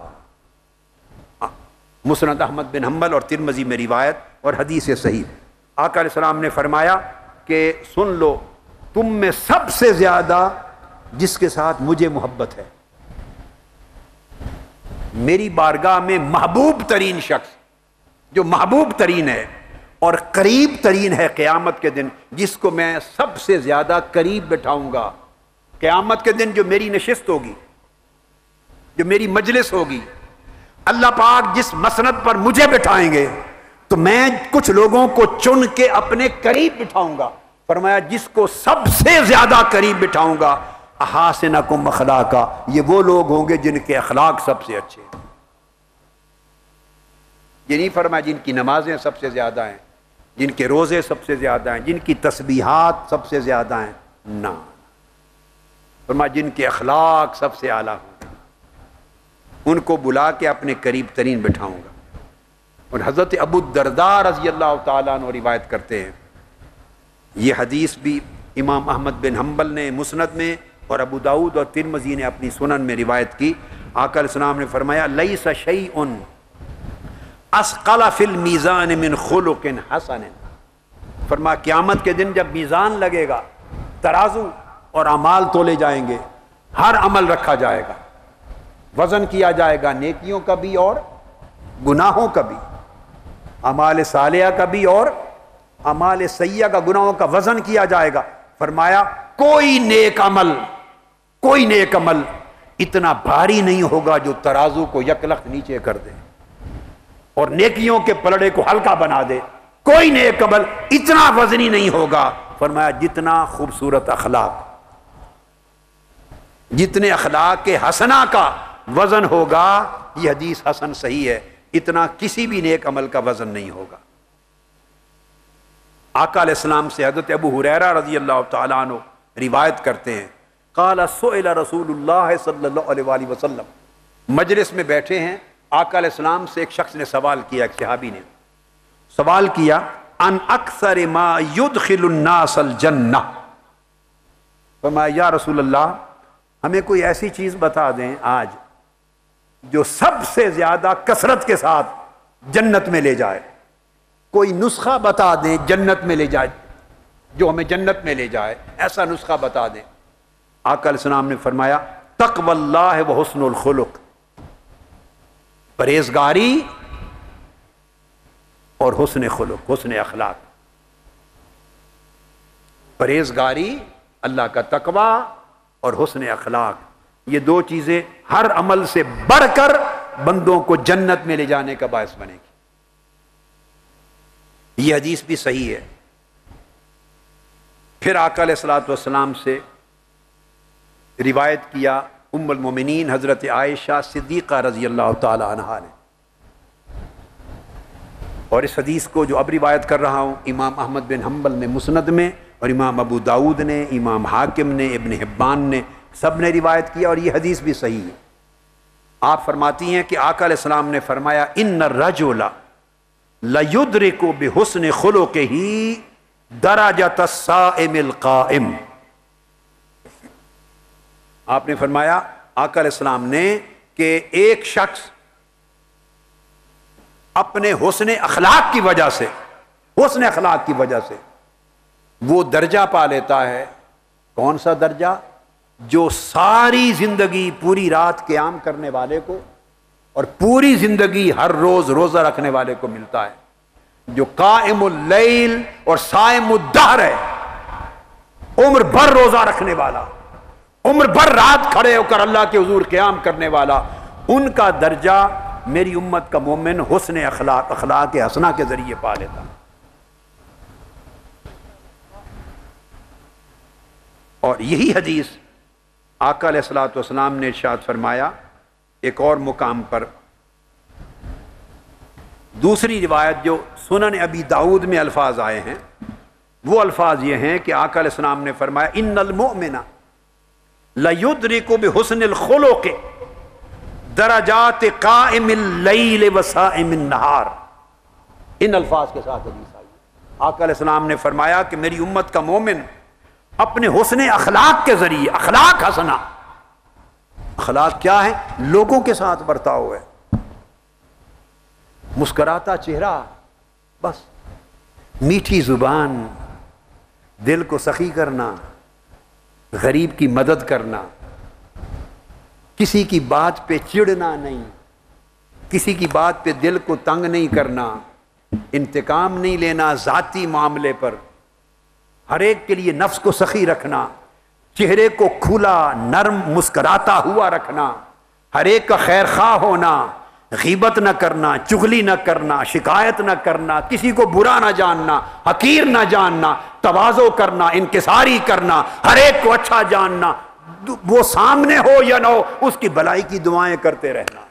مسند احمد بن حنبل اور ترمذی میں روایت اور حدیث صحیح. آقا علیہ السلام نے فرمایا کہ سن لو تم میں سب سے زیادہ جس کے ساتھ مجھے محبت ہے، میری بارگاہ میں محبوب ترین شخص جو محبوب ترین ہے اور قریب ترین ہے قیامت کے دن، جس کو میں سب سے زیادہ قریب بٹھاؤں گا قیامت کے دن، جو میری نشست ہوگی، جو میری مجلس ہوگی، اللہ پاک جس مسند پر مجھے بٹھائیں گے تو میں کچھ لوگوں کو چن کے اپنے قریب بٹھاؤں گا. فرمایا جس کو سب سے زیادہ قریب بٹھاؤں گا احاسنکم اخلاقا، یہ وہ لوگ ہوں گے جن کے اخلاق سب سے اچھے. یہ نہیں فرمایا جن کی نمازیں سب سے زیادہ ہیں، جن کے روزے سب سے زیادہ ہیں، جن کی تسبیحات سب سے زیادہ ہیں، نہ، فرمایا جن کے اخلاق سب سے اعلیٰ ہوں، ان کو بلا کے اپنے قریب ترین بٹھاؤں گا. اور حضرت ابو الدرداء رضی اللہ تعالیٰ عنہ روایت کرتے ہیں، یہ حدیث بھی امام احمد بن حنبل نے مسند میں اور ابو داؤد اور ترمذی نے اپنی سنن میں روایت کی. آقا علیہ السلام نے فرمایا لیس شیء اثقل فی المیزان من خلق حسن. فرمایا قیامت کے دن جب میزان لگے گا، ترازو اور اعمال تولے جائیں گے، ہر عمل رکھا جائے گا، وزن کیا جائے گا نیکیوں کا بھی اور گناہوں کا بھی، اعمال صالحہ کا بھی اور اعمال سیئہ کا، گناہوں کا وزن کیا جائے گا. فرمایا کوئی نیک عمل اتنا بھاری نہیں ہوگا جو ترازو کو یکلخت نیچے کر دے اور نیکیوں کے پلڑے کو ہلکا بنا دے. کوئی نیک عمل اتنا وزنی نہیں ہوگا، فرمایا جتنا خوبصورت اخلاق، جتنے اخلاق کے حسنہ کا وزن ہوگا، یہ حدیث حسن صحیح ہے، اتنا کسی بھی نیک عمل کا وزن نہیں ہوگا. آقا علیہ السلام سے حضرت ابو ہریرہ رضی اللہ تعالیٰ عنہ روایت کرتے ہیں، قال سئل رسول اللہ صلی اللہ علیہ وآلہ وسلم، مجلس میں بیٹھے ہیں، آقا علیہ السلام سے ایک شخص نے سوال کیا، ایک صحابی نے سوال کیا، ان اکثر ما يدخل الناس الجنہ. فرمایا یا رسول اللہ ہمیں کوئی ایسی چیز بتا دیں آج جو سب سے زیادہ کثرت کے ساتھ جنت میں لے جائے، کوئی نسخہ بتا دیں جنت میں لے جائے، جو ہمیں جنت میں لے جائے، ایسا نسخہ بتا دیں. آقا علیہ السلام نے فرمایا تقوی اللہ و حسن الخلق، پرہیزگاری اور حسن خلق، حسن اخلاق. پرہیزگاری، اللہ کا تقوی اور حسن اخلاق، یہ دو چیزیں ہر عمل سے بڑھ کر بندوں کو جنت میں لے جانے کا باعث بنے گی. یہ حدیث بھی صحیح ہے. پھر آقا علیہ الصلوۃ والسلام سے روایت کیا ام المومنین حضرت عائشہ صدیقہ رضی اللہ تعالی عنہا نے، اور اس حدیث کو جو اب روایت کر رہا ہوں امام احمد بن حنبل نے مسند میں، اور امام ابو داؤد نے، امام حاکم نے، ابن حبان نے، سب نے روایت کیا، اور یہ حدیث بھی صحیح ہے. آپ فرماتی ہیں کہ آقا علیہ السلام نے فرمایا ان الرجل لیدرک بحسن خلقہ درجۃ الصائم القائم. آپ نے فرمایا آقا علیہ السلام نے کہ ایک شخص اپنے حسن اخلاق کی وجہ سے، حسن اخلاق کی وجہ سے وہ درجہ پا لیتا ہے. کون سا درجہ؟ جو ساری زندگی پوری رات قیام کرنے والے کو اور پوری زندگی ہر روز روزہ رکھنے والے کو ملتا ہے. جو قائم اللیل اور صائم الدہر ہے، عمر بھر روزہ رکھنے والا، عمر بھر رات کھڑے ہو کر اللہ کے حضور قیام کرنے والا، ان کا درجہ میری امت کا مومن حسن اخلاق، اخلاق حسنہ کے ذریعے پا لیتا. اور یہی حدیث آقا علیہ الصلوۃ والسلام نے ارشاد فرمایا ایک اور مقام پر دوسری روایت جو سنن ابی داؤد میں الفاظ آئے ہیں وہ الفاظ یہ ہیں کہ آقا علیہ السلام نے فرمایا ان المؤمن لیدرک بحسن الخلق درجات قائم اللیل وصائم النہار. ان الفاظ کے ساتھ حدیث آئی. آقا علیہ السلام نے فرمایا کہ میری امت کا مومن اپنے حسن اخلاق کے ذریعے، اخلاق حسنہ، اخلاق کیا ہے؟ لوگوں کے ساتھ برتاؤ ہے، مسکراتا چہرہ، بس میٹھی زبان، دل کو سخی کرنا، غریب کی مدد کرنا، کسی کی بات پہ چڑنا نہیں، کسی کی بات پہ دل کو تنگ نہیں کرنا، انتقام نہیں لینا ذاتی معاملے پر، ہر ایک کے لیے نفس کو سخی رکھنا، چہرے کو کھلا نرم مسکراتا ہوا رکھنا، ہر ایک کا خیر خواہ ہونا، غیبت نہ کرنا، چغلی نہ کرنا، شکایت نہ کرنا، کسی کو برا نہ جاننا، حقیر نہ جاننا، تواضع کرنا، انکساری کرنا، ہر ایک کو اچھا جاننا، وہ سامنے ہو یا نہ ہو اس کی بھلائی کی دعائیں کرتے رہنا.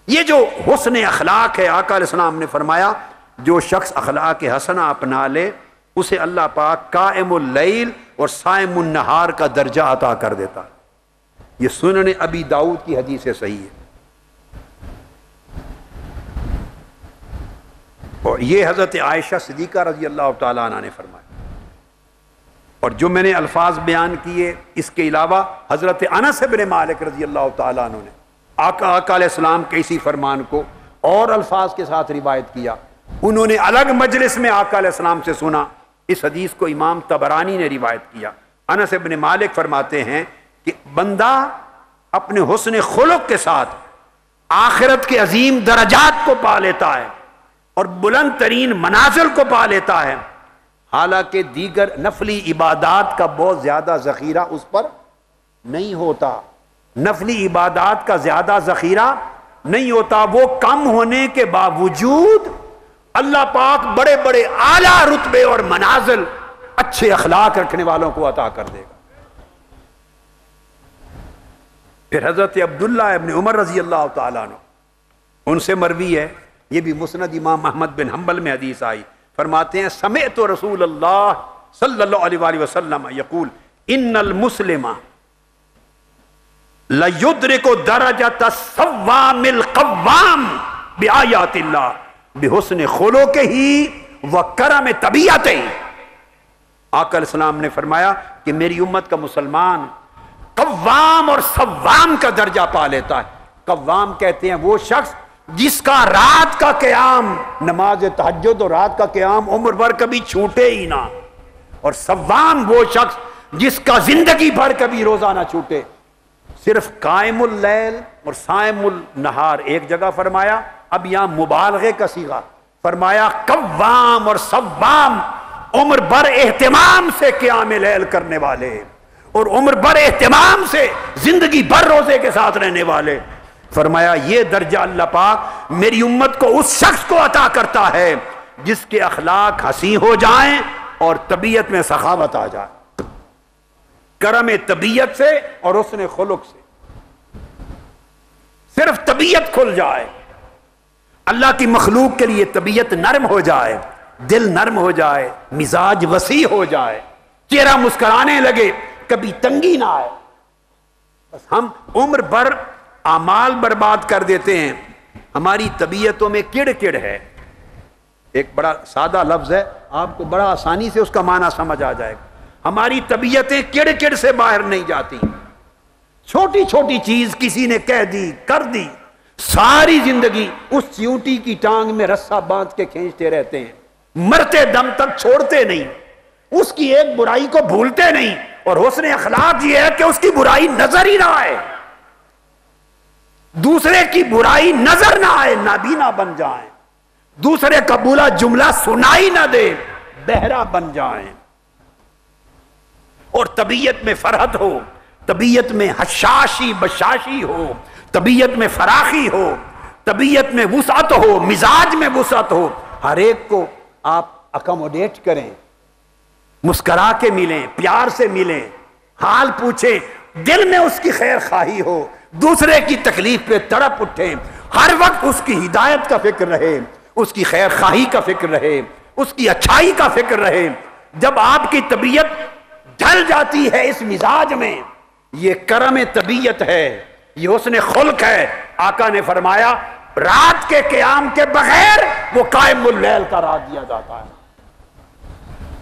یہ جو حسن اخلاق ہے، آقا علیہ السلام نے فرمایا جو شخص اخلاق حسنہ اپنا لے اسے اللہ پاک قائم اللیل اور صائم النہار کا درجہ عطا کر دیتا. یہ سنن ابی داؤد کی حدیث صحیح ہے. اور یہ حضرت عائشہ صدیقہ رضی اللہ تعالیٰ عنہ نے فرمایا. اور جو میں نے الفاظ بیان کیے اس کے علاوہ حضرت انس بن مالک رضی اللہ تعالیٰ عنہ نے آقا علیہ السلام کے اسی فرمان کو اور الفاظ کے ساتھ روایت کیا. انہوں نے الگ مجلس میں آقا علیہ السلام سے سنا. اس حدیث کو امام طبرانی نے روایت کیا. انس بن مالک فرماتے ہیں کہ بندہ اپنے حسن خلق کے ساتھ آخرت کے عظیم درجات کو پا لیتا ہے اور بلند ترین منازل کو پا لیتا ہے، حالانکہ دیگر نفلی عبادات کا بہت زیادہ ذخیرہ اس پر نہیں ہوتا. نفلی عبادات کا زیادہ ذخیرہ نہیں ہوتا. وہ کم ہونے کے باوجود اللہ پاک بڑے بڑے اعلیٰ رتبے اور منازل اچھے اخلاق رکھنے والوں کو عطا کر دے گا. پھر حضرت عبداللہ ابن عمر رضی اللہ تعالیٰ عنہ، ان سے مروی ہے، یہ بھی مسند امام احمد بن حنبل میں حدیث آئی، فرماتے ہیں سمعت رسول اللہ صلی اللہ علیہ وآلہ وسلم یقول ان المسلم لیدرک درجۃ الصوام القوام بآیات اللہ بحسن خلقہ وکرم طبیعتہ. آقا علیہ السلام نے فرمایا کہ میری امت کا مسلمان قوام اور صوام کا درجہ پا لیتا ہے. قوام کہتے ہیں وہ شخص جس کا رات کا قیام، نماز تہجد اور رات کا قیام عمر بھر کبھی چھوٹے ہی نہ، اور صوام وہ شخص جس کا زندگی بھر کبھی روزہ نہ چھوٹے. صرف قائم اللیل اور صائم النہار ایک جگہ فرمایا، اب یہاں مبالغے کا صیغہ فرمایا قوام اور صوام، عمر بھر اہتمام سے قیام لیل کرنے والے اور عمر بھر اہتمام سے زندگی بھر روزے کے ساتھ رہنے والے. فرمایا یہ درجہ اللہ پاک میری امت کو اس شخص کو عطا کرتا ہے جس کے اخلاق حسین ہو جائیں اور طبیعت میں سخاوت آ جائے، کرم طبیعت سے اور حسن خلق سے. صرف طبیعت کھل جائے، اللہ کی مخلوق کے لیے طبیعت نرم ہو جائے، دل نرم ہو جائے، مزاج وسیع ہو جائے، چہرہ مسکرانے لگے، کبھی تنگی نہ آئے. بس ہم عمر بھر اعمال برباد کر دیتے ہیں، ہماری طبیعتوں میں کڑ کڑ ہے. ایک بڑا سادہ لفظ ہے، آپ کو بڑا آسانی سے اس کا معنی سمجھ آ جائے گا. ہماری طبیعتیں کڑ کڑ سے باہر نہیں جاتی. چھوٹی چھوٹی چیز کسی نے کہہ دی، کر دی، ساری زندگی اس چیونٹی کی ٹانگ میں رسا باندھ کے کھینچتے رہتے ہیں، مرتے دم تک چھوڑتے نہیں، اس کی ایک برائی کو بھولتے نہیں. اور حسن اخلاق یہ ہے کہ اس کی برائی نظر ہی نہ آئے، دوسرے کی برائی نظر نہ آئے، نابینا بن جائیں، دوسرے کا برا جملہ سنائی نہ دے، بہرا بن جائیں. اور طبیعت میں فرحت ہو، طبیعت میں حشاشی بشاشی ہو، طبیعت میں فراخی ہو، طبیعت میں وسعت ہو، مزاج میں وسعت ہو. ہر ایک کو آپ اکوموڈیٹ کریں، مسکرا کے ملیں، پیار سے ملیں، حال پوچھیں. دل میں اس کی خیر خواہی ہو، دوسرے کی تکلیف پہ تڑپ اٹھے، ہر وقت اس کی ہدایت کا فکر رہے، اس کی خیر خواہی کا فکر رہے، اس کی اچھائی کا فکر رہے۔ جب آپ کی طبیعت ڈھل جاتی ہے اس مزاج میں، یہ کرم طبیعت ہے، یہ حسن خلق ہے۔ آقا نے فرمایا رات کے قیام کے بغیر وہ قائم اللیل قرار دیا جاتا ہے،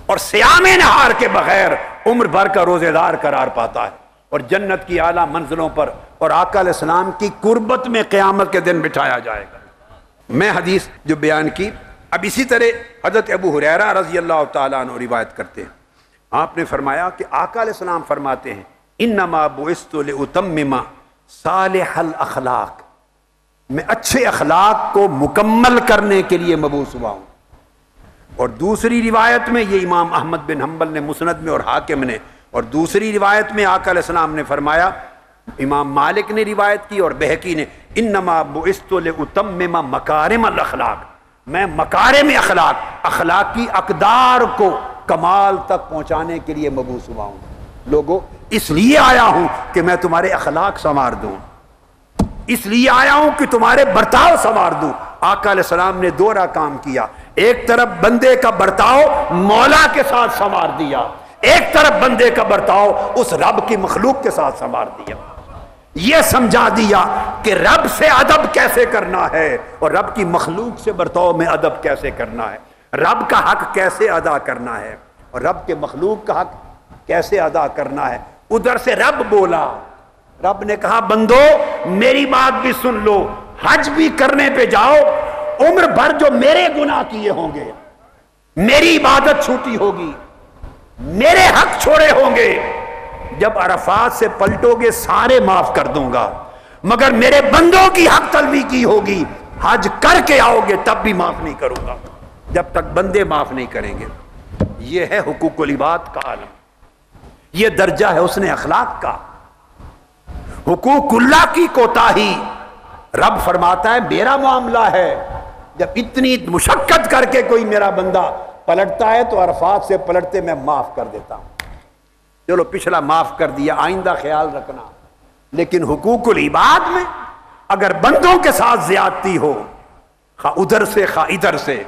اور صیام نہار کے بغیر عمر بھر کا روزے دار قرار پاتا ہے، اور جنت کی اعلیٰ منزلوں پر اور آقا علیہ السلام کی قربت میں قیامت کے دن بٹھایا جائے گا۔ میں حدیث جو بیان کی، اب اسی طرح حضرت ابو ہریرہ رضی اللہ تعالیٰ عنہ روایت کرتے ہیں، آپ نے فرمایا کہ آقا علیہ السلام فرماتے ہیں انما بعثت لاتمم صالح الاخلاق، میں اچھے اخلاق کو مکمل کرنے کے لیے مبعوث ہوا ہوں۔ اور دوسری روایت میں، یہ امام احمد بن حنبل نے مسند میں اور حاکم نے، اور دوسری روایت میں آقا علیہ السلام نے فرمایا، امام مالک نے روایت کی اور بہقی نے، انما بعثت لاتمم مکارم الاخلاق، میں مکارم اخلاق، اخلاقی اقدار کو کمال تک پہنچانے کے لیے مبعوث ہوا ہوں۔ لوگوں اس لیے آیا ہوں کہ میں تمہارے اخلاق سنوار دوں، اس لیے آیا ہوں کہ تمہارے برتاؤ سنوار دوں۔ آقا علیہ السلام نے دوہرا کام کیا، ایک طرف بندے کا برتاؤ مولا کے ساتھ سنوار دیا، ایک طرف بندے کا برتاؤ اس رب کی مخلوق کے ساتھ سنوار دیا، یہ سمجھا دیا کہ رب سے ادب کیسے کرنا ہے اور رب کی مخلوق سے برتاؤ میں ادب کیسے کرنا ہے، رب کا حق کیسے ادا کرنا ہے اور رب کے مخلوق کا حق کیسے ادا کرنا ہے۔ ادھر سے رب بولا، رب نے کہا بندو میری بات بھی سن لو، حج بھی کرنے پہ جاؤ، عمر بھر جو میرے گناہ کیے ہوں گے، میری عبادت چھوٹی ہوگی، میرے حق چھوڑے ہوں گے، جب عرفات سے پلٹو گے سارے معاف کر دوں گا، مگر میرے بندوں کی حق طلبی کی ہوگی، حج کر کے آؤ گے تب بھی معاف نہیں کروں گا جب تک بندے معاف نہیں کریں گے۔ یہ ہے حقوق العباد کا عالم، یہ درجہ ہے حسن اخلاق کا۔ حقوق اللہ کی کوتاہی، رب فرماتا ہے میرا معاملہ ہے، جب اتنی مشقت کر کے کوئی میرا بندہ پلٹتا ہے تو عرفات سے پلٹتے میں معاف کر دیتا ہوں، چلو پچھلا معاف کر دیا، آئندہ خیال رکھنا۔ لیکن حقوق العباد میں اگر بندوں کے ساتھ زیادتی ہو، خواہ ادھر سے خواہ ادھر سے،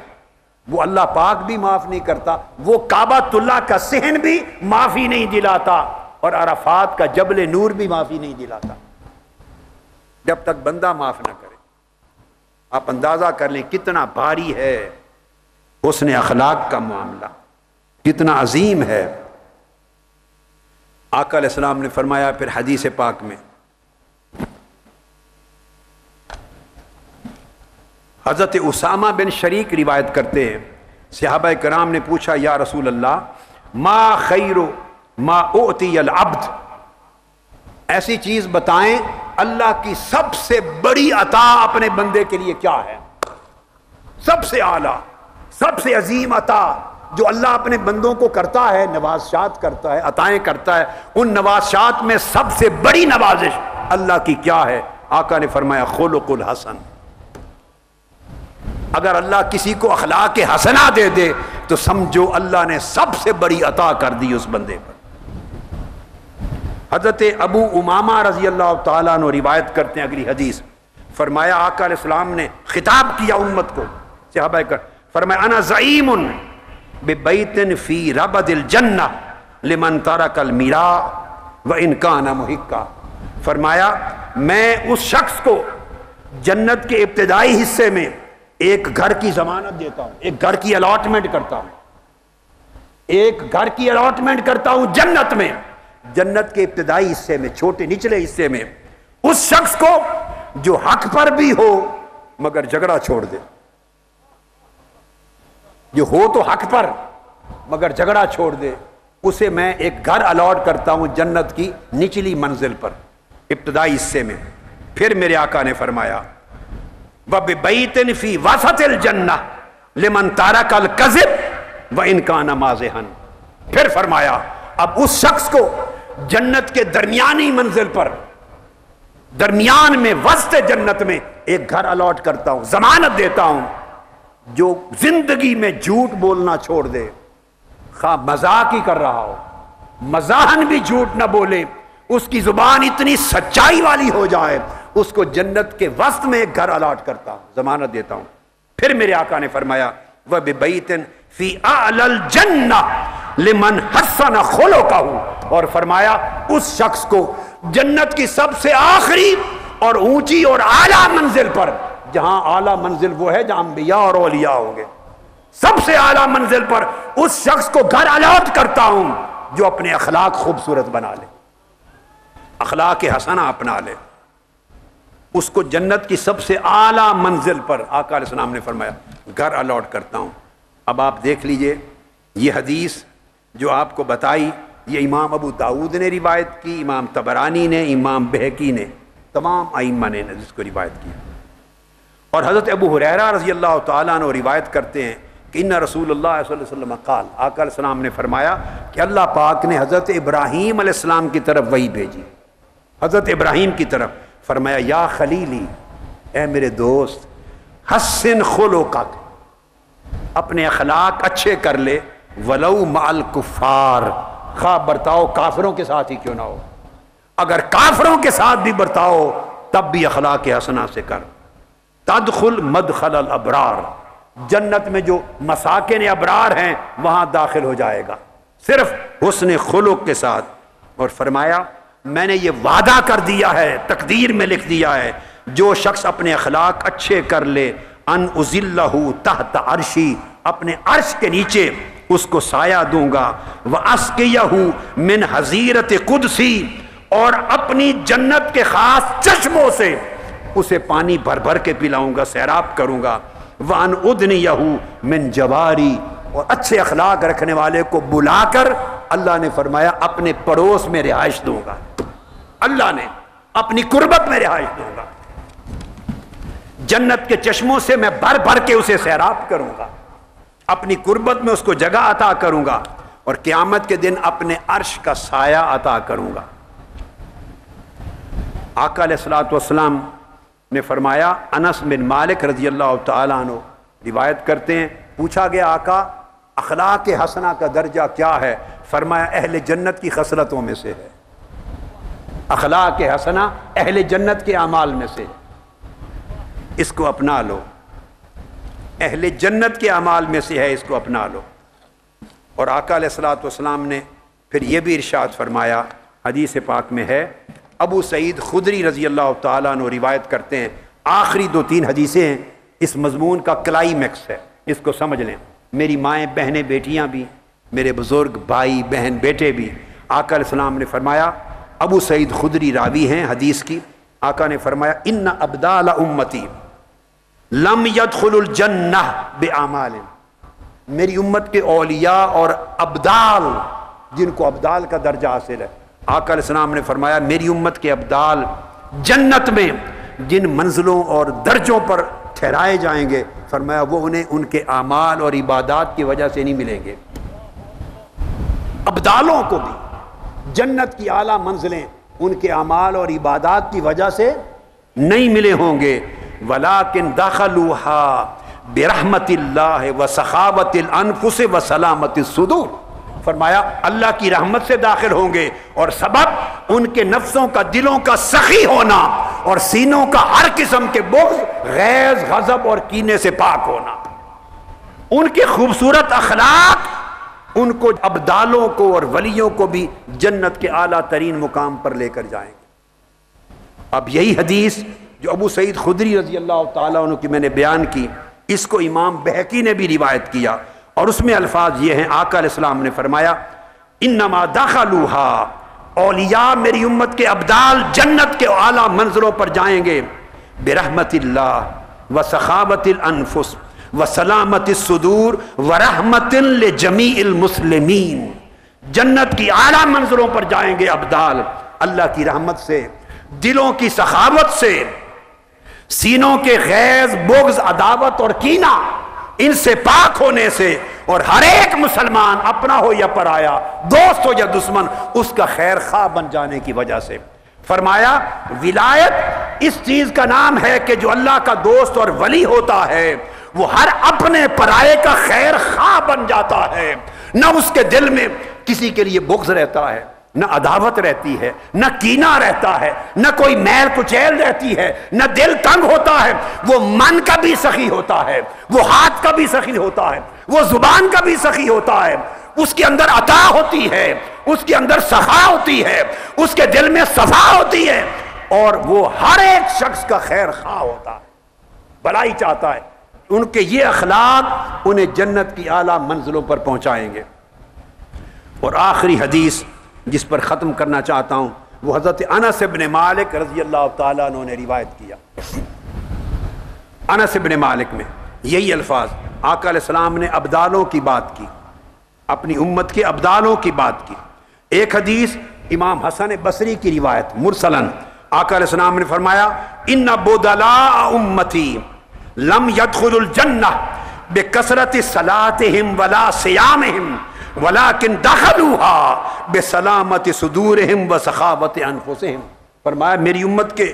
وہ اللہ پاک بھی معاف نہیں کرتا، وہ کعبۃ اللہ کا صحن بھی معافی نہیں دلاتا، اور عرفات کا جبل نور بھی معافی نہیں دلاتا جب تک بندہ معاف نہ کرے۔ آپ اندازہ کر لیں کتنا بھاری ہے حسن اخلاق کا معاملہ، کتنا عظیم ہے۔ آقا علیہ السلام نے فرمایا پھر حدیث پاک میں، حضرت اسامہ بن شریک روایت کرتے ہیں، صحابہ کرام نے پوچھا یا رسول اللہ ما خیر ما اعطی العبد، ایسی چیز بتائیں اللہ کی سب سے بڑی عطا اپنے بندے کے لیے کیا ہے، سب سے اعلیٰ سب سے عظیم عطا جو اللہ اپنے بندوں کو کرتا ہے، نوازشات کرتا ہے، عطائیں کرتا ہے، ان نوازشات میں سب سے بڑی نوازش اللہ کی کیا ہے؟ آقا نے فرمایا خلق الحسن۔ اگر اللہ کسی کو اخلاق حسنہ دے دے تو سمجھو اللہ نے سب سے بڑی عطا کر دی اس بندے پر۔ حضرت ابو امامہ رضی اللہ تعالیٰ عنہ روایت کرتے ہیں اگلی حدیث، فرمایا آقا علیہ السلام نے خطاب کیا امت کو، صحابہ کر فرمایا انا زعیم ببیت فی ربد الجنہ لمن ترک المیراء وان کان محقا، فرمایا میں اس شخص کو جنت کے ابتدائی حصے میں ایک گھر کی ضمانت دیتا ہوں، ایک گھر کی الاٹمنٹ کرتا ہوں، ایک گھر کی الاٹمنٹ کرتا ہوں جنت میں، جنت کے ابتدائی حصے میں، چھوٹے نچلے حصے میں، اس شخص کو جو حق پر بھی ہو مگر جھگڑا چھوڑ دے، جو ہو تو حق پر مگر جھگڑا چھوڑ دے، اسے میں ایک گھر الاٹ کرتا ہوں جنت کی نچلی منزل پر ابتدائی حصے میں۔ پھر میرے آقا نے فرمایا وَبِبَيْتٍ فِي وَسَطِ الْجَنَّةِ لِمَنْ تَرَكَ الْكَذِبَ وَإِنْ كَانَ مَازِحًا، پھر فرمایا اب اس شخص کو جنت کے درمیانی منزل پر، درمیان میں وسط جنت میں ایک گھر الاٹ کرتا ہوں، ضمانت دیتا ہوں، جو زندگی میں جھوٹ بولنا چھوڑ دے، خواہ مذاق ہی کر رہا ہو، مزاحن بھی جھوٹ نہ بولے، اس کی زبان اتنی سچائی والی ہو جائے، اس کو جنت کے وسط میں ایک گھر الاٹ کرتا ہوں، ضمانت دیتا ہوں۔ پھر میرے آقا نے فرمایا وَبِبَيْتٍ فِي أَعْلَى الْجَنَّةِ لِمَنْ حَسَّنَ خُلُقَهُ، اور فرمایا اس شخص کو جنت کی سب سے آخری اور اونچی اور اعلیٰ منزل پر، جہاں اعلیٰ منزل وہ ہے جہاں انبیاء اور اولیاء ہوں گے، سب سے اعلیٰ منزل پر اس شخص کو گھر الاٹ کرتا ہوں جو اپنے اخلاق خوبصورت بنا لے، اخلاق حسنہ اپنا لے، اس کو جنت کی سب سے اعلیٰ منزل پر آقا علیہ السلام نے فرمایا گھر الاٹ کرتا ہوں۔ اب آپ دیکھ لیجئے، یہ حدیث جو آپ کو بتائی یہ امام ابو داؤد نے روایت کی، امام طبرانی نے، امام بہقی نے، تمام ائمہ نے جس کو روایت کی۔ اور حضرت ابو ہریرہ رضی اللہ تعالیٰ عنہ روایت کرتے ہیں کہ ان رسول اللہ صلی اللہ علیہ وسلم قال، آقا علیہ السلام نے فرمایا کہ اللہ پاک نے حضرت ابراہیم علیہ السلام کی طرف وحی بھیجی، حضرت ابراہیم کی طرف، فرمایا یا خلیلی، اے میرے دوست، حسن خلقک، اپنے اخلاق اچھے کر لے، ولو مع الکفار، خواہ برتاؤ کافروں کے ساتھ ہی کیوں نہ ہو، اگر کافروں کے ساتھ بھی برتاؤ تب بھی اخلاق حسنہ سے کر، تدخل مدخل الابرار، جنت میں جو مساکن ابرار ہیں وہاں داخل ہو جائے گا صرف حسن خلق کے ساتھ۔ اور فرمایا میں نے یہ وعدہ کر دیا ہے، تقدیر میں لکھ دیا ہے، جو شخص اپنے اخلاق اچھے کر لے، ان اذلہ تحت عرشی، اپنے عرش کے نیچے اس کو سایہ دوں گا، واسقیہ من حظیرت قدسی، اور اپنی جنت کے خاص چشموں سے اسے پانی بھر بھر کے پلاؤں گا، سیراب کروں گا، وان ادنیہ من جواری، اور اچھے اخلاق رکھنے والے کو بلا کر اللہ نے فرمایا اپنے پڑوس میں رہائش دوں گا، اللہ نے اپنی قربت میں رہائش دوں گا، جنت کے چشموں سے میں بھر بھر کے اسے سیراب کروں گا، اپنی قربت میں اس کو جگہ عطا کروں گا، اور قیامت کے دن اپنے عرش کا سایہ عطا کروں گا۔ آقا علیہ الصلوۃ والسلام نے فرمایا، انس بن مالک رضی اللہ تعالیٰ عنہ روایت کرتے ہیں، پوچھا گیا آقا اخلاق حسنہ کا درجہ کیا ہے؟ فرمایا اہل جنت کی خصلتوں میں سے ہے، اخلاق حسنہ اہل جنت کے اعمال میں سے، اس کو اپنا لو، اہل جنت کے اعمال میں سے ہے، اس کو اپنا لو۔ اور آقا علیہ الصلوۃ والسلام نے پھر یہ بھی ارشاد فرمایا، حدیث پاک میں ہے، ابو سعید خدری رضی اللہ تعالیٰ عنہ روایت کرتے ہیں، آخری 2-3 حدیثیں ہیں، اس مضمون کا کلائمیکس ہے، اس کو سمجھ لیں۔ میری مائیں بہنیں بیٹیاں بھی، میرے بزرگ بھائی بہن بیٹے بھی، آقا علیہ السلام نے فرمایا، ابو سعید خدری راوی ہیں حدیث کی، آقا نے فرمایا ان ابدال امتی لم يدخل الجنہ باعمال، میری امت کے اولیاء اور ابدال، جن کو ابدال کا درجہ حاصل ہے، آقا علیہ السلام نے فرمایا میری امت کے ابدال جنت میں جن منزلوں اور درجوں پر ٹھہرائے جائیں گے، فرمایا وہ انہیں ان کے اعمال اور عبادات کی وجہ سے نہیں ملیں گے، ابدالوں کو بھی جنت کی اعلیٰ منزلیں ان کے اعمال اور عبادات کی وجہ سے نہیں ملے ہوں گے، ولیکن دخلوها برحمت اللہ وسخاوت الانفس وسلامت الصدور، فرمایا اللہ کی رحمت سے داخل ہوں گے، اور سبب ان کے نفسوں کا، دلوں کا سخی ہونا اور سینوں کا ہر قسم کے بغض، غیظ، غضب اور کینے سے پاک ہونا، ان کے خوبصورت اخلاق ان کو، ابدالوں کو اور ولیوں کو بھی جنت کے اعلیٰ ترین مقام پر لے کر جائیں گے۔ اب یہی حدیث جو ابو سعید خدری رضی اللہ تعالیٰ عنہ کی میں نے بیان کی، اس کو امام بہقی نے بھی روایت کیا، اور اس میں الفاظ یہ ہیں، آقا علیہ السلام نے فرمایا انما دخلوها، اولیاء میری امت کے ابدال جنت کے اعلیٰ منزلوں پر جائیں گے، برحمت اللہ وسخاوت الانفس وسلامت الصدور ورحمت لجمیع المسلمین، جنت کی اعلیٰ منزلوں پر جائیں گے ابدال اللہ کی رحمت سے، دلوں کی سخاوت سے، سینوں کے غیظ، بغض، عداوت اور کینہ ان سے پاک ہونے سے، اور ہر ایک مسلمان اپنا ہو یا پرایا، دوست ہو یا دشمن، اس کا خیر خواہ بن جانے کی وجہ سے۔ فرمایا ولایت اس چیز کا نام ہے کہ جو اللہ کا دوست اور ولی ہوتا ہے وہ ہر اپنے پرائے کا خیر خواہ بن جاتا ہے، نہ اس کے دل میں کسی کے لیے بغض رہتا ہے، نہ عداوت رہتی ہے، نہ کینہ رہتا ہے، نہ کوئی میل کچیل رہتی ہے، نہ دل تنگ ہوتا ہے. وہ من کا بھی سخی ہوتا ہے، وہ ہاتھ کا بھی سخی ہوتا ہے، وہ زبان کا بھی سخی ہوتا ہے. اس کے اندر عطا ہوتی ہے، اس کے اندر سخا ہوتی ہے، اس کے دل میں صفا ہوتی ہے، اور وہ ہر ایک شخص کا خیر خواہ ہوتا ہے، بھلائی چاہتا ہے. ان کے یہ اخلاق انہیں جنت کی اعلیٰ منزلوں پر پہنچائیں گے. اور آخری حدیث جس پر ختم کرنا چاہتا ہوں وہ حضرت انس بن مالک رضی اللہ تعالیٰ عنہ نے روایت کیا. انس بن مالک میں یہی الفاظ، آقا علیہ السلام نے ابدالوں کی بات کی، اپنی امت کے ابدالوں کی بات کی. ایک حدیث امام حسن بصری کی روایت مرسلن، آقا علیہ السلام نے فرمایا ان بدلاء امتی لم يدخلوا الجنہ بکثرت صلاتهم ولا صیامهم ولكن دخلوها بسلامت صدورهم وسخاوت انفسهم. فرمایا میری امت کے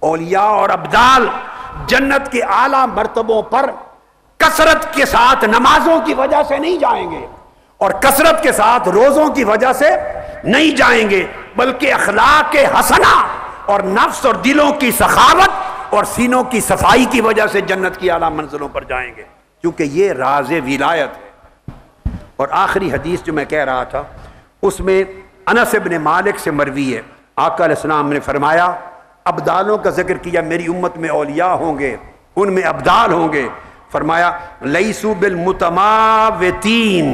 اولیاء اور ابدال جنت کے اعلیٰ مرتبوں پر کثرت کے ساتھ نمازوں کی وجہ سے نہیں جائیں گے اور کثرت کے ساتھ روزوں کی وجہ سے نہیں جائیں گے، بلکہ اخلاق حسنہ اور نفس اور دلوں کی سخاوت اور سینوں کی صفائی کی وجہ سے جنت کی اعلیٰ منزلوں پر جائیں گے، کیونکہ یہ راز ولایت ہے. اور آخری حدیث جو میں کہہ رہا تھا اس میں انس بن مالک سے مروی ہے، آقا علیہ السلام نے فرمایا ابدالوں کا ذکر کیا، میری امت میں اولیاء ہوں گے، ان میں ابدال ہوں گے. فرمایا لیسو بالمتماوتین،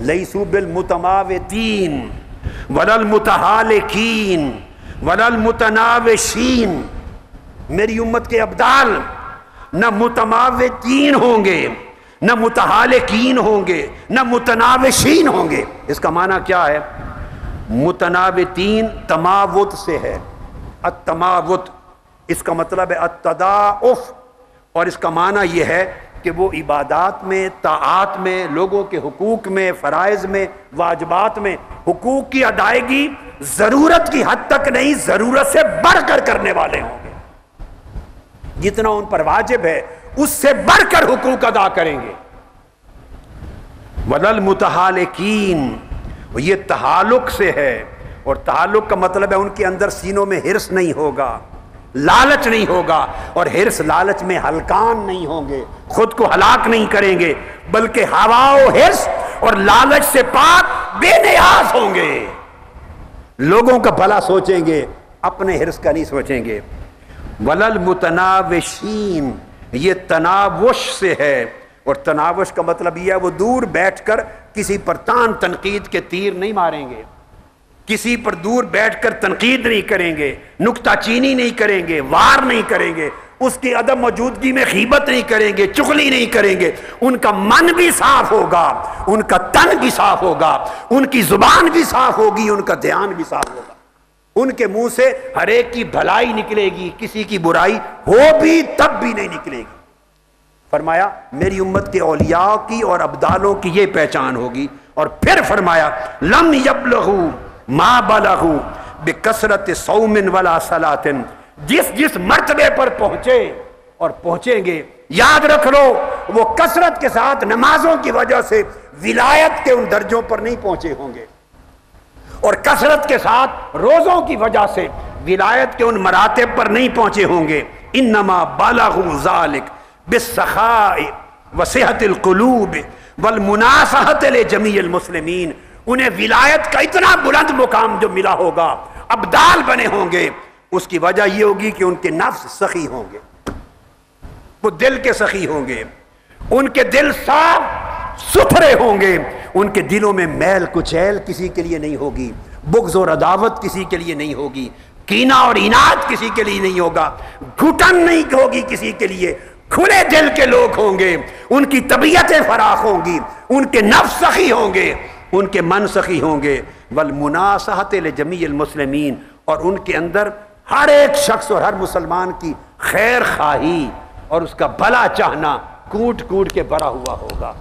لیسو بالمتماوتین ولا المتحالکین ولا المتناوشین. میری امت کے ابدال نہ متماوتین ہوں گے، نہ متحالکین ہوں گے، نہ متناوشین ہوں گے. اس کا معنی کیا ہے؟ متناوتین تماوت سے ہے، التماوت اس کا مطلب ہے التداعف، اور اس کا معنی یہ ہے کہ وہ عبادات میں، طاعات میں، لوگوں کے حقوق میں، فرائض میں، واجبات میں حقوق کی ادائیگی ضرورت کی حد تک نہیں، ضرورت سے بڑھ کر کرنے والے ہوں گے. جتنا ان پر واجب ہے اس سے بڑھ کر حقوق ادا کریں گے. وَلَا الْمُتَحَالِكِينَ، یہ تحالق سے ہے، اور تعلق کا مطلب ہے ان کے اندر سینوں میں حرص نہیں ہوگا، لالچ نہیں ہوگا، اور حرص لالچ میں ہلکان نہیں ہوں گے، خود کو ہلاک نہیں کریں گے، بلکہ ہوا و حرص اور لالچ سے پاک بے نیاز ہوں گے. لوگوں کا بھلا سوچیں گے، اپنے حرص کا نہیں سوچیں گے. وَلَا الْمُتَنَاوِشِينَ، یہ تناوش سے ہے، اور تناوش کا مطلب یہ ہے وہ دور بیٹھ کر کسی پر تان تنقید کے تیر نہیں ماریں گے، کسی پر دور بیٹھ کر تنقید نہیں کریں گے، نکتہ چینی نہیں کریں گے، وار نہیں کریں گے، اس کی عدم موجودگی میں غیبت نہیں کریں گے، چغلی نہیں کریں گے. ان کا من بھی صاف ہوگا، ان کا تن بھی صاف ہوگا، ان کی زبان بھی صاف ہوگی، ان کا دھیان بھی صاف ہوگا. ان کے منہ سے ہر ایک کی بھلائی نکلے گی، کسی کی برائی ہو بھی تب بھی نہیں نکلے گی. فرمایا میری امت کے اولیاء کی اور ابدالوں کی یہ پہچان ہوگی. اور پھر فرمایا لم یبلغوا ما بلغوا بکثرت صوم ولا صلاۃ، جس مرتبے پر پہنچے اور پہنچیں گے، یاد رکھ لو وہ کثرت کے ساتھ نمازوں کی وجہ سے ولایت کے ان درجوں پر نہیں پہنچے ہوں گے، اور کثرت کے ساتھ روزوں کی وجہ سے ولایت کے ان مراتب پر نہیں پہنچے ہوں گے. انما بالغوا ذلک بالسخاء وصحۃ القلوب والمناصحۃ لجمیع المسلمین. انہیں ولایت کا اتنا بلند مقام جو ملا ہوگا، ابدال بنے ہوں گے، اس کی وجہ یہ ہوگی کہ ان کے نفس سخی ہوں گے، وہ دل کے سخی ہوں گے، ان کے دل صاف ستھرے ہوں گے، ان کے دلوں میں میل کچیل کسی کے لیے نہیں ہوگی، بغض اور عداوت کسی کے لیے نہیں ہوگی، کینہ اور عناد کسی کے لیے نہیں ہوگا، گھٹن نہیں ہوگی کسی کے لیے. کھلے دل کے لوگ ہوں گے، ان کی طبیعتیں فراخ ہوں گی، ان کے نفس سخی ہوں گے، ان کے من سخی ہوں گے. والمناصحۃ لجمیع المسلمین، اور ان کے اندر ہر ایک شخص اور ہر مسلمان کی خیر خواہی اور اس کا بھلا چاہنا کوٹ کوٹ کے بھرا ہوا ہوگا.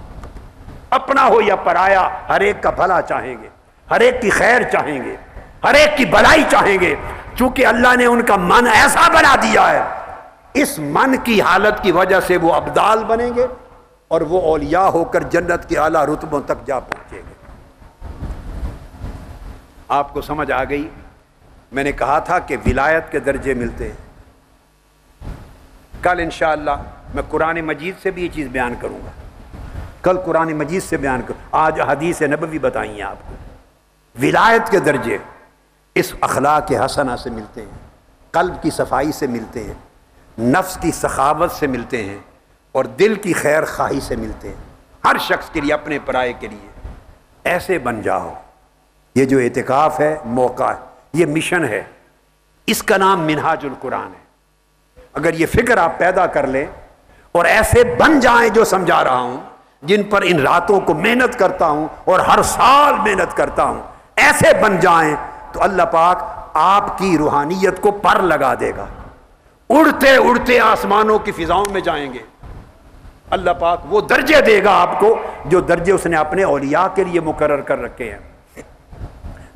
اپنا ہو یا پرایا، ہر ایک کا بھلا چاہیں گے، ہر ایک کی خیر چاہیں گے، ہر ایک کی بھلائی چاہیں گے. چونکہ اللہ نے ان کا من ایسا بنا دیا ہے، اس من کی حالت کی وجہ سے وہ ابدال بنیں گے اور وہ اولیاء ہو کر جنت کے اعلیٰ رتبوں تک جا پہنچیں گے. آپ کو سمجھ آ گئی؟ میں نے کہا تھا کہ ولایت کے درجے ملتے ہیں. کل انشاءاللہ میں قرآن مجید سے بھی یہ چیز بیان کروں گا. کل قرآن مجید سے بیان کروں. آج حدیث نبوی بتائیں ہیں آپ کو. ولایت کے درجے اس اخلاق حسنہ سے ملتے ہیں، قلب کی صفائی سے ملتے ہیں، نفس کی سخاوت سے ملتے ہیں، اور دل کی خیر خواہی سے ملتے ہیں. ہر شخص کے لیے، اپنے پرائے کے لیے ایسے بن جاؤ. یہ جو اعتکاف ہے، موقع ہے، یہ مشن ہے. اس کا نام منہاج القرآن ہے. اگر یہ فکر آپ پیدا کر لیں اور ایسے بن جائیں جو سمجھا رہا ہوں، جن پر ان راتوں کو محنت کرتا ہوں اور ہر سال محنت کرتا ہوں، ایسے بن جائیں تو اللہ پاک آپ کی روحانیت کو پر لگا دے گا. اڑتے اڑتے آسمانوں کی فضاؤں میں جائیں گے. اللہ پاک وہ درجے دے گا آپ کو جو درجے اس نے اپنے اولیاء کے لیے مقرر کر رکھے ہیں.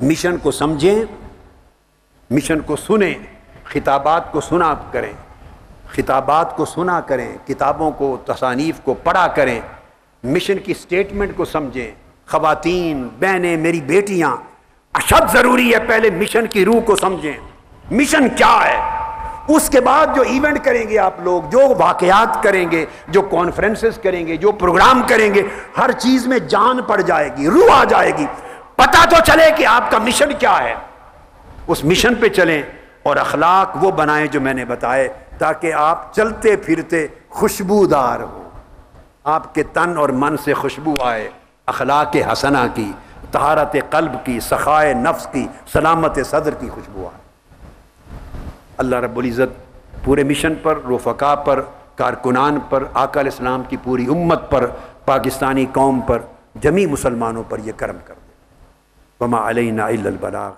مشن کو سمجھیں، مشن کو سنیں، خطابات کو سنا کریں، خطابات کو سنا کریں، کتابوں کو، تصانیف کو پڑھا کریں. مشن کی سٹیٹمنٹ کو سمجھیں. خواتین، بہنیں، میری بیٹیاں، اشد ضروری ہے پہلے مشن کی روح کو سمجھیں. مشن کیا ہے؟ اس کے بعد جو ایونٹ کریں گے آپ لوگ، جو واقعات کریں گے، جو کانفرنسز کریں گے، جو پروگرام کریں گے، ہر چیز میں جان پڑ جائے گی، روح آ جائے گی. پتہ تو چلے کہ آپ کا مشن کیا ہے. اس مشن پہ چلیں اور اخلاق وہ بنائیں جو میں نے بتائے، تاکہ آپ چلتے پھرتے خوشبودار ہوں. آپ کے تن اور من سے خوشبو آئے اخلاق حسنہ کی، طہارت قلب کی، سخائے نفس کی، سلامت صدر کی خوشبو آئے. اللہ رب العزت پورے مشن پر، رفقا پر، کارکنان پر، آقا علیہ السلام کی پوری امت پر، پاکستانی قوم پر، جمیع مسلمانوں پر یہ کرم کر دے. وما علینا الا البلاغ.